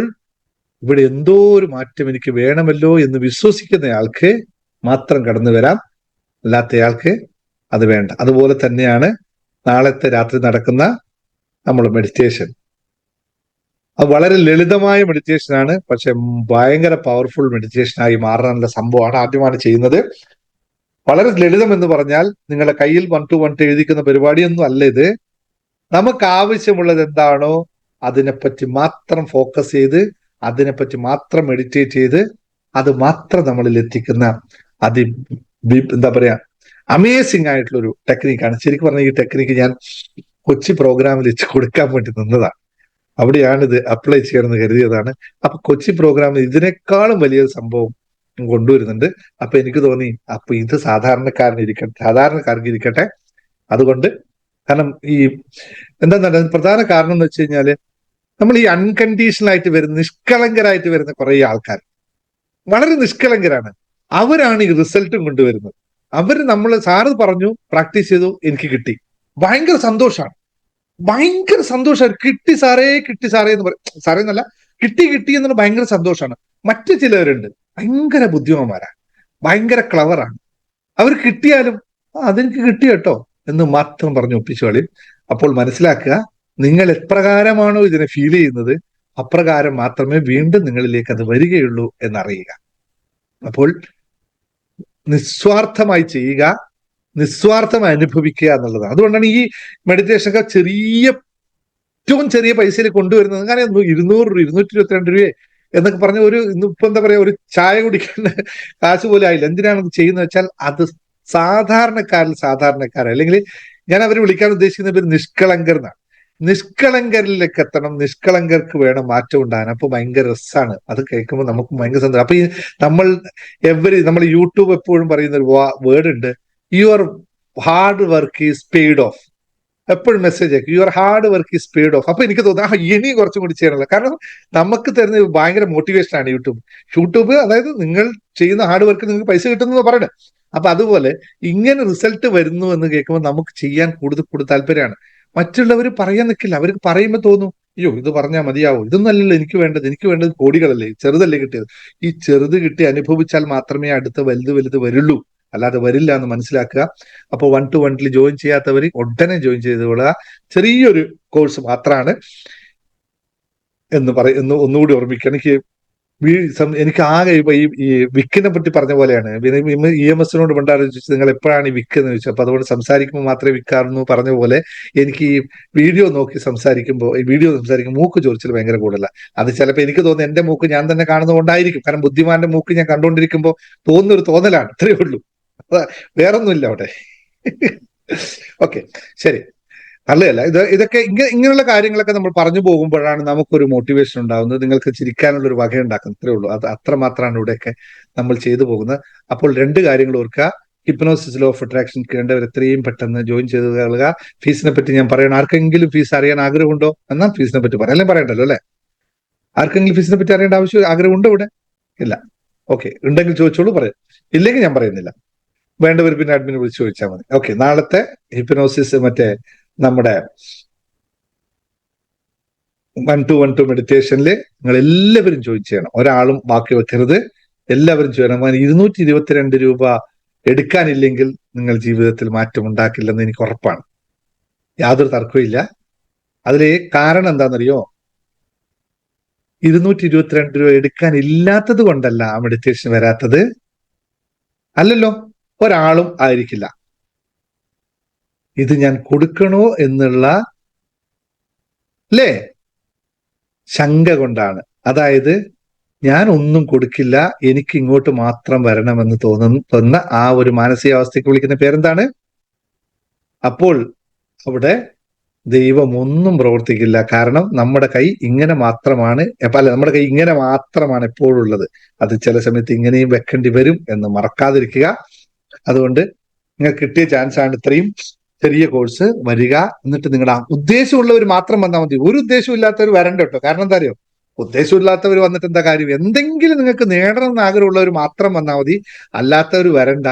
ഇവിടെ എന്തോ ഒരു മാറ്റം എനിക്ക് വേണമല്ലോ എന്ന് വിശ്വസിക്കുന്നയാൾക്ക് മാത്രം കടന്നു വരാം, അല്ലാത്തയാൾക്ക് അത് വേണ്ട. അതുപോലെ തന്നെയാണ് നാളത്തെ രാത്രി നടക്കുന്ന നമ്മൾ മെഡിറ്റേഷൻ. അത് വളരെ ലളിതമായ മെഡിറ്റേഷനാണ്, പക്ഷെ ഭയങ്കര പവർഫുൾ മെഡിറ്റേഷനായി മാറാനുള്ള സംഭവമാണ്. ആദ്യമാണ് ചെയ്യുന്നത്. വളരെ ലളിതം എന്ന് പറഞ്ഞാൽ നിങ്ങളുടെ കയ്യിൽ 1 to 1 എഴുതിക്കുന്ന പരിപാടിയൊന്നും അല്ല ഇത്. നമുക്ക് ആവശ്യമുള്ളത് എന്താണോ അതിനെപ്പറ്റി മാത്രം ഫോക്കസ് ചെയ്ത്, അതിനെപ്പറ്റി മാത്രം മെഡിറ്റേറ്റ് ചെയ്ത്, അത് മാത്രം നമ്മളിൽ എത്തിക്കുന്ന എന്താ പറയാ അമേസിംഗ് ആയിട്ടുള്ള ഒരു ടെക്നിക്കാണ്. ശരിക്കും പറഞ്ഞാൽ ഈ ടെക്നിക്ക് ഞാൻ കൊച്ചി പ്രോഗ്രാമിൽ വെച്ച് കൊടുക്കാൻ വേണ്ടി നിന്നതാണ്. അവിടെയാണ് ഇത് അപ്ലൈ ചെയ്യണമെന്ന് കരുതിയതാണ്. അപ്പൊ കൊച്ചി പ്രോഗ്രാമിൽ ഇതിനേക്കാളും വലിയൊരു സംഭവം കൊണ്ടുവരുന്നുണ്ട്. അപ്പൊ എനിക്ക് തോന്നി അപ്പൊ ഇത് സാധാരണക്കാർക്ക് ഇരിക്കട്ടെ. അതുകൊണ്ട് കാരണം ഈ എന്താ പ്രധാന കാരണം എന്ന് വെച്ച് കഴിഞ്ഞാല് നമ്മൾ ഈ അൺകണ്ടീഷണൽ ആയിട്ട് വരുന്ന, നിഷ്കളങ്കരായിട്ട് വരുന്ന കുറെ ആൾക്കാർ വളരെ നിഷ്കളങ്കരാണ്. അവരാണ് ഈ റിസൾട്ടും കൊണ്ടുവരുന്നത്. നമ്മൾ സാറ് പറഞ്ഞു, പ്രാക്ടീസ് ചെയ്തു, എനിക്ക് കിട്ടി, ഭയങ്കര സന്തോഷമാണ്. കിട്ടി സാറേ എന്ന് പറയും. സാറേ എന്നല്ല, കിട്ടി എന്നുള്ള ഭയങ്കര സന്തോഷമാണ്. മറ്റു ചിലവരുണ്ട് ഭയങ്കര ബുദ്ധിമാന്മാരാണ്, ഭയങ്കര ക്ലവറാണ്. അവർ കിട്ടിയാലും അതെനിക്ക് കിട്ടി കേട്ടോ എന്ന് മാത്രം പറഞ്ഞ് ഒപ്പിച്ചു കളയും. അപ്പോൾ മനസ്സിലാക്കുക, നിങ്ങൾ എപ്രകാരമാണോ ഇതിനെ ഫീൽ ചെയ്യുന്നത് അപ്രകാരം മാത്രമേ വീണ്ടും നിങ്ങളിലേക്ക് അത് വരികയുള്ളൂ എന്നറിയുക. അപ്പോൾ നിസ്വാർത്ഥമായി ചെയ്യുക, നിസ്വാർത്ഥമായി അനുഭവിക്കുക എന്നുള്ളതാണ്. അതുകൊണ്ടാണ് ഈ മെഡിറ്റേഷനൊക്കെ ഏറ്റവും ചെറിയ പൈസയിൽ കൊണ്ടുവരുന്നത്. അങ്ങനെ 200 രൂപ 222 രൂപയെ എന്നൊക്കെ പറഞ്ഞ ഇന്നിപ്പോ എന്താ പറയാ, ഒരു ചായ കുടിക്കാൻ കാശ് പോലും ആയില്ല. എന്തിനാണ് ഇത് ചെയ്യുന്നത് വെച്ചാൽ അത് സാധാരണക്കാരിൽ അല്ലെങ്കിൽ ഞാൻ അവരെ വിളിക്കാൻ ഉദ്ദേശിക്കുന്ന പേര് നിഷ്കളങ്കർ എന്നാണ്. നിഷ്കളങ്കരിലേക്ക് എത്തണം, നിഷ്കളങ്കർക്ക് വേണം മാറ്റം ഉണ്ടാകാൻ. അപ്പൊ ഭയങ്കര രസമാണ് അത് കേൾക്കുമ്പോൾ, നമുക്ക് ഭയങ്കര സന്തോഷം. അപ്പൊ ഈ നമ്മൾ യൂട്യൂബ് എപ്പോഴും പറയുന്ന ഒരു വേർഡ് ഉണ്ട്, your hard work is paid of. എപ്പോഴും മെസ്സേജ് ആക്കി your hard work is paid of. അപ്പൊ എനിക്ക് തോന്നുന്നു ഇനി കുറച്ചും കൂടി ചെയ്യണമല്ലോ. കാരണം നമുക്ക് തരുന്ന ഭയങ്കര മോട്ടിവേഷൻ ആണ് യൂട്യൂബ്. അതായത് നിങ്ങൾ ചെയ്യുന്ന ഹാർഡ് വർക്ക് നിങ്ങൾക്ക് പൈസ കിട്ടുന്നു പറയണേ. അപ്പൊ അതുപോലെ ഇങ്ങനെ റിസൾട്ട് വരുന്നു എന്ന് കേൾക്കുമ്പോൾ നമുക്ക് ചെയ്യാൻ കൂടുതൽ താല്പര്യമാണ്. മറ്റുള്ളവർ പറയാൻ നിൽക്കില്ല. അവർക്ക് പറയുമ്പോൾ തോന്നും, അയ്യോ ഇത് പറഞ്ഞാൽ മതിയാവോ, ഇതൊന്നല്ലല്ലോ എനിക്ക് വേണ്ടത് കോടികളല്ലേ, ചെറുതല്ലേ കിട്ടിയത്. ഈ ചെറുത് കിട്ടി അനുഭവിച്ചാൽ മാത്രമേ അടുത്ത വലുത് വരുള്ളൂ, അല്ലാതെ വരില്ല എന്ന് മനസ്സിലാക്കുക. അപ്പോൾ 1 to 1 ജോയിൻ ചെയ്യാത്തവർ ഉടനെ ജോയിൻ ചെയ്തുകൊള്ളുക. ചെറിയൊരു കോഴ്സ് മാത്രമാണ് എന്ന് ഒന്നുകൂടി ഓർമ്മിക്കുക. എനിക്ക് ആകെ ഇപ്പൊ ഈ വിക്കിനെ പറ്റി പറഞ്ഞ പോലെയാണ്. EMS പണ്ടാലോചിച്ചു നിങ്ങൾ എപ്പോഴാണ് ഈ വിക്ക് എന്ന് ചോദിച്ചത്. അപ്പൊ അതുകൊണ്ട് സംസാരിക്കുമ്പോൾ മാത്രമേ വിക്കാറുന്നു പറഞ്ഞ പോലെ എനിക്ക് ഈ വീഡിയോ സംസാരിക്കുമ്പോൾ മൂക്ക് ചൊറിച്ചിൽ ഭയങ്കര കൂടുതലാണ്. അത് ചിലപ്പോൾ എനിക്ക് തോന്നുന്നു എന്റെ മൂക്ക് ഞാൻ തന്നെ കാണുന്നതുകൊണ്ടായിരിക്കും. കാരണം ബുദ്ധിമാന്റെ മൂക്ക് ഞാൻ കണ്ടുകൊണ്ടിരിക്കുമ്പോൾ തോന്നുന്നൊരു തോന്നലാണ്, അത്രയേ ഉള്ളൂ, വേറൊന്നുമില്ല അവിടെ. ഓക്കെ, ശരി. നല്ലതല്ല ഇതൊക്കെ ഇങ്ങനെയുള്ള കാര്യങ്ങളൊക്കെ നമ്മൾ പറഞ്ഞു പോകുമ്പോഴാണ് നമുക്കൊരു മോട്ടിവേഷൻ ഉണ്ടാകുന്നത്, നിങ്ങൾക്ക് ചിരിക്കാനുള്ള ഒരു വക ഉണ്ടാക്കുന്നത്. ഇത്രേ ഉള്ളൂ. അത് അത്രമാത്രമാണ് ഇവിടെയൊക്കെ നമ്മൾ ചെയ്തു പോകുന്നത്. അപ്പോൾ 2 കാര്യങ്ങൾ ഓർക്കുക. ഹിപ്നോസിസ് ലോ ഓഫ് അട്രാക്ഷൻ കേണ്ടവർ എത്രയും പെട്ടെന്ന് ജോയിൻ ചെയ്ത് കൊള്ളുക. ഫീസിനെ പറ്റി ഞാൻ പറയണം. ആർക്കെങ്കിലും ഫീസ് അറിയാൻ ആഗ്രഹമുണ്ടോ? എന്നാൽ ഫീസിനെ പറ്റി പറയാം. അല്ലെങ്കിൽ പറയണ്ടല്ലോ അല്ലെ? ആർക്കെങ്കിലും ഫീസിനെ പറ്റി അറിയേണ്ട ആഗ്രഹമുണ്ടോ ഇവിടെ? ഇല്ല. ഓക്കെ, ഉണ്ടെങ്കിൽ ചോദിച്ചോളൂ, പറയാം. ഇല്ലെങ്കിൽ ഞാൻ പറയുന്നില്ല. വേണ്ടവർ പിന്നെ അഡ്മിനെ വിളിച്ച് ചോദിച്ചാൽ മതി. ഓക്കെ, നാളത്തെ ഹിപ്നോസിസ് നമ്മുടെ 1 to 1 മെഡിറ്റേഷനിൽ നിങ്ങൾ എല്ലാവരും ജോയിൻ ചെയ്യണം. ഒരാളും ബാക്കി വെക്കരുത്, എല്ലാവരും ചെയ്യണം. 222 രൂപ എടുക്കാനില്ലെങ്കിൽ നിങ്ങൾ ജീവിതത്തിൽ മാറ്റം ഉണ്ടാക്കില്ലെന്ന് എനിക്ക് ഉറപ്പാണ്, യാതൊരു തർക്കവും ഇല്ല. അതിലെ കാരണം എന്താണെന്നറിയോ? 222 രൂപ എടുക്കാനില്ലാത്തത് കൊണ്ടല്ല ആ മെഡിറ്റേഷൻ വരാത്തത്, അല്ലല്ലോ, ഒരാളും ആയിരിക്കില്ല. ഇത് ഞാൻ കൊടുക്കണോ എന്നുള്ള ശങ്ക കൊണ്ടാണ്. അതായത് ഞാൻ ഒന്നും കൊടുക്കില്ല, എനിക്ക് ഇങ്ങോട്ട് മാത്രം വരണമെന്ന് തോന്നുന്ന ആ ഒരു മാനസികാവസ്ഥയ്ക്ക് വിളിക്കുന്ന പേരെന്താണ്? അപ്പോൾ അവിടെ ദൈവം ഒന്നും പ്രവർത്തിക്കില്ല. കാരണം നമ്മുടെ കൈ ഇങ്ങനെ മാത്രമാണ്, നമ്മുടെ കൈ ഇങ്ങനെ മാത്രമാണ് എപ്പോഴും ഉള്ളത്. അത് ചില സമയത്ത് ഇങ്ങനെയും വെക്കേണ്ടി വരും എന്ന് മറക്കാതിരിക്കുക. അതുകൊണ്ട് നിങ്ങൾക്ക് കിട്ടിയ ചാൻസ് ആണ് ഇത്രയും ചെറിയ കോഴ്സ്. വരിക, എന്നിട്ട് നിങ്ങളുടെ ഉദ്ദേശമുള്ളവർ മാത്രം വന്നാൽ മതി. ഒരു ഉദ്ദേശവും ഇല്ലാത്തവർ വരണ്ട കേട്ടോ. കാരണം എന്താ അറിയോ? ഉദ്ദേശമില്ലാത്തവർ വന്നിട്ട് എന്താ കാര്യം? എന്തെങ്കിലും നിങ്ങൾക്ക് നേടണം എന്ന് ആഗ്രഹമുള്ളവർ മാത്രം വന്നാൽ മതി, അല്ലാത്തവർ വരണ്ട.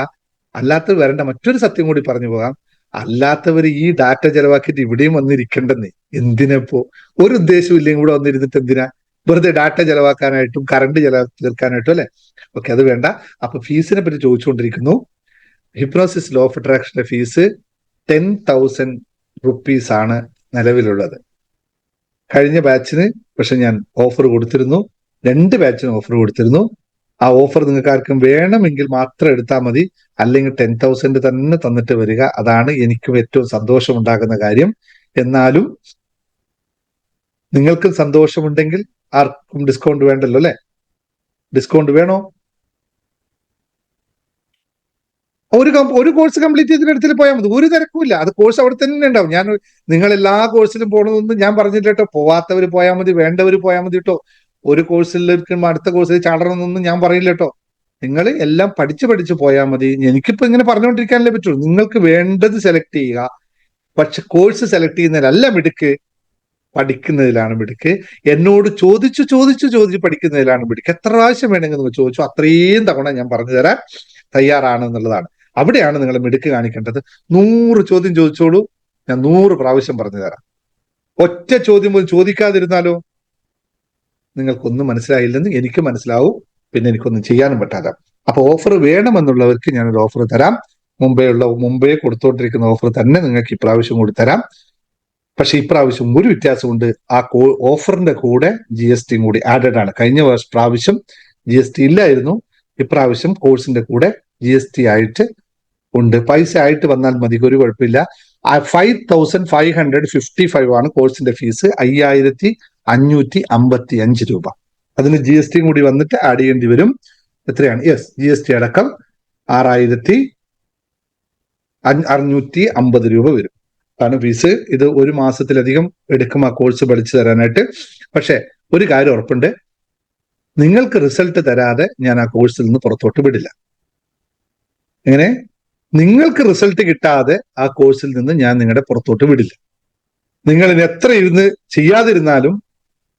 മറ്റൊരു സത്യം കൂടി പറഞ്ഞു പോകാം. അല്ലാത്തവർ ഈ ഡാറ്റ ചെലവാക്കിയിട്ട് ഇവിടെയും വന്നിരിക്കണ്ടെന്നേ. എന്തിനപ്പോ? ഒരു ഉദ്ദേശവും ഇല്ലെങ്കിൽ ഇവിടെ വന്നിരുന്നിട്ട് എന്തിനാ? വെറുതെ ഡാറ്റ ചെലവാക്കാനായിട്ടും കറണ്ട് തീർക്കാനായിട്ടും അല്ലെ? ഓക്കെ, അത് വേണ്ട. അപ്പൊ ഫീസിനെ പറ്റി ചോദിച്ചുകൊണ്ടിരിക്കുന്നു. ഹിപ്നോസിസ് ലോ ഓഫ് അട്രാക്ഷന്റെ ഫീസ് 10,000 rupees ആണ് നിലവിലുള്ളത്. കഴിഞ്ഞ ബാച്ചിന് പക്ഷെ ഞാൻ ഓഫർ കൊടുത്തിരുന്നു, 2 ബാച്ചിന് ഓഫർ കൊടുത്തിരുന്നു. ആ ഓഫർ നിങ്ങൾക്ക് ആർക്കും വേണമെങ്കിൽ മാത്രം എടുത്താൽ മതി, അല്ലെങ്കിൽ 10,000 തന്നെ തന്നിട്ട് വരിക. അതാണ് എനിക്കും ഏറ്റവും സന്തോഷമുണ്ടാകുന്ന കാര്യം. എന്നാലും നിങ്ങൾക്കും സന്തോഷമുണ്ടെങ്കിൽ ആർക്കും ഡിസ്കൗണ്ട് വേണ്ടല്ലോ അല്ലെ? ഡിസ്കൗണ്ട് വേണോ? ഒരു കോഴ്സ് കംപ്ലീറ്റ് ചെയ്തിട്ട് എടുത്തിട്ട് പോയാൽ മതി, ഒരു തിരക്കുമില്ല. അത് കോഴ്സ് അവിടെ തന്നെ ഉണ്ടാവും. നിങ്ങൾ എല്ലാ കോഴ്സിലും പോകണമെന്നൊന്നും ഞാൻ പറഞ്ഞില്ല കേട്ടോ. പോവാത്തവർ പോയാൽ മതി, വേണ്ടവർ പോയാൽ മതി കേട്ടോ. ഒരു കോഴ്സിൽ അടുത്ത കോഴ്സിൽ ചാടണമെന്നൊന്നും ഞാൻ പറയില്ല കേട്ടോ. നിങ്ങൾ എല്ലാം പഠിച്ച് പോയാൽ മതി. എനിക്കിപ്പോ ഇങ്ങനെ പറഞ്ഞുകൊണ്ടിരിക്കാനല്ലേ പറ്റുള്ളൂ. നിങ്ങൾക്ക് വേണ്ടത് സെലക്ട് ചെയ്യുക. പക്ഷെ കോഴ്സ് സെലക്ട് ചെയ്യുന്നതിലല്ല മിടുക്ക്, പഠിക്കുന്നതിലാണ് മിടുക്ക്. എന്നോട് ചോദിച്ചു പഠിക്കുന്നതിലാണ് മിടുക്ക്. എത്ര പ്രാവശ്യം വേണമെങ്കിൽ നിങ്ങൾ ചോദിച്ചു, അത്രയും തവണ ഞാൻ പറഞ്ഞു തരാൻ തയ്യാറാണെന്നുള്ളതാണ്. അവിടെയാണ് നിങ്ങൾ മിടുക്ക് കാണിക്കേണ്ടത്. 100 ചോദ്യം ചോദിച്ചോളൂ, ഞാൻ 100 പ്രാവശ്യം പറഞ്ഞു തരാം. ഒറ്റ ചോദ്യം പോലും ചോദിക്കാതിരുന്നാലോ നിങ്ങൾക്കൊന്നും മനസ്സിലായില്ലെന്ന് എനിക്ക് മനസ്സിലാവും, പിന്നെ എനിക്കൊന്നും ചെയ്യാനും പറ്റാതെ. അപ്പൊ ഓഫർ വേണമെന്നുള്ളവർക്ക് ഞാനൊരു ഓഫർ തരാം. മുമ്പേ കൊടുത്തോണ്ടിരിക്കുന്ന ഓഫർ തന്നെ നിങ്ങൾക്ക് ഇപ്രാവശ്യം കൂടി തരാം. പക്ഷെ ഇപ്രാവശ്യം ഒരു വ്യത്യാസമുണ്ട്. ആ ഓഫറിന്റെ കൂടെ GST കൂടി ആഡഡ് ആണ്. കഴിഞ്ഞ പ്രാവശ്യം GST ഇല്ലായിരുന്നു. ഇപ്രാവശ്യം കോഴ്സിന്റെ കൂടെ GST ആയിട്ട് ഉണ്ട്. പൈസ ആയിട്ട് വന്നാൽ മതി, ഒരു കുഴപ്പമില്ല. 5,555 ആണ് കോഴ്സിന്റെ ഫീസ്. 5,555 രൂപ. അതിന് GST കൂടി വന്നിട്ട് ആഡ് ചെയ്യേണ്ടി വരും. എത്രയാണ്? GST അടക്കം 6,650 രൂപ വരും. ആണ് ഫീസ്. ഇത് 1 മാസത്തിലധികം എടുക്കും ആ കോഴ്സ് പഠിച്ചു തരാനായിട്ട്. പക്ഷെ ഒരു കാര്യം ഉറപ്പുണ്ട്, നിങ്ങൾക്ക് റിസൾട്ട് തരാതെ ഞാൻ ആ കോഴ്സിൽ നിന്ന് പുറത്തോട്ട് വിടില്ല. എങ്ങനെ? നിങ്ങൾക്ക് റിസൾട്ട് കിട്ടാതെ ആ കോഴ്സിൽ നിന്ന് ഞാൻ നിങ്ങളുടെ പുറത്തോട്ട് വിടില്ല. നിങ്ങൾ ഇനി എത്ര ഇരുന്ന് ചെയ്യാതിരുന്നാലും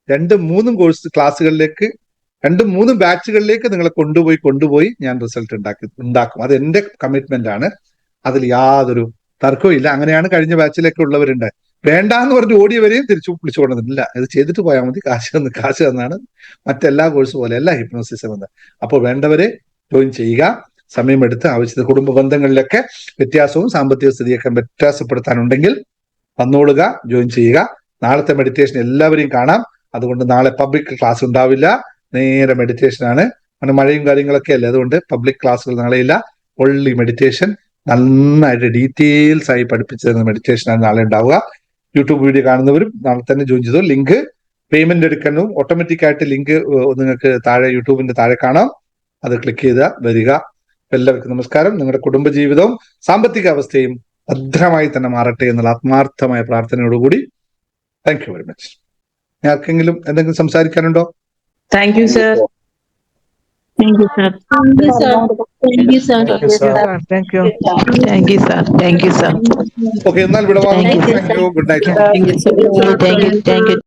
2-3 ക്ലാസ്സുകളിലേക്ക് 2-3 ബാച്ചുകളിലേക്ക് നിങ്ങളെ കൊണ്ടുപോയി ഞാൻ റിസൾട്ട് ഉണ്ടാക്കും. അത് എന്റെ കമ്മിറ്റ്മെന്റ് ആണ്. അതിൽ യാതൊരു തർക്കവും ഇല്ല. അങ്ങനെയാണ് കഴിഞ്ഞ ബാച്ചിലൊക്കെ ഉള്ളവരുണ്ട്. വേണ്ടാന്ന് പറഞ്ഞ് ഓടിയവരെയും തിരിച്ചു വിളിച്ചു കൊണ്ടതില്ല. ഇത് ചെയ്തിട്ട് പോയാൽ മതി, കാശ് തന്നാണ്. മറ്റെല്ലാ കോഴ്സ് പോലെയല്ല ഹിപ്നോസിസം എന്ന്. അപ്പോൾ വേണ്ടവരെ ജോയിൻ ചെയ്യുക. സമയമെടുത്ത് ആവശ്യത്തിന് കുടുംബ ബന്ധങ്ങളിലൊക്കെ വ്യത്യാസവും സാമ്പത്തിക സ്ഥിതിയൊക്കെ വ്യത്യാസപ്പെടുത്താനുണ്ടെങ്കിൽ വന്നോളുക, ജോയിൻ ചെയ്യുക. നാളത്തെ മെഡിറ്റേഷൻ എല്ലാവരെയും കാണാം. അതുകൊണ്ട് നാളെ പബ്ലിക് ക്ലാസ് ഉണ്ടാവില്ല, നേരെ മെഡിറ്റേഷൻ ആണ്. അങ്ങനെ മഴയും കാര്യങ്ങളൊക്കെ അല്ലേ, അതുകൊണ്ട് പബ്ലിക് ക്ലാസ്സുകൾ നാളെയില്ല. ഒൺലി മെഡിറ്റേഷൻ, നന്നായിട്ട് ഡീറ്റെയിൽസ് ആയി പഠിപ്പിച്ചു തരുന്ന മെഡിറ്റേഷനാണ് നാളെ ഉണ്ടാവുക. യൂട്യൂബ് വീഡിയോ കാണുന്നവരും നാളെ തന്നെ ജോയിൻ ചെയ്തു. ലിങ്ക് പേയ്മെന്റ് എടുക്കാനും ഓട്ടോമാറ്റിക് ആയിട്ട് ലിങ്ക് നിങ്ങൾക്ക് താഴെ യൂട്യൂബിന്റെ താഴെ കാണാം. അത് ക്ലിക്ക് ചെയ്ത് വരിക. എല്ലാവർക്കും നമസ്കാരം. നിങ്ങളുടെ കുടുംബജീവിതവും സാമ്പത്തിക അവസ്ഥയും ഭദ്രമായി തന്നെ മാറട്ടെ എന്നുള്ള ആത്മാർത്ഥമായ പ്രാർത്ഥനയോടുകൂടി താങ്ക് യു വെരി മച്ച്. ആർക്കെങ്കിലും എന്തെങ്കിലും സംസാരിക്കാനുണ്ടോ? Thank you sir. Thank you, sir. Thank you, sir. Thank you, sir. Thank you. Thank you, sir. Thank you, sir. Okay, എന്നാൽ വിടവാങ്ങുന്നു. Thank you. Good night. Thank you, sir. Thank you.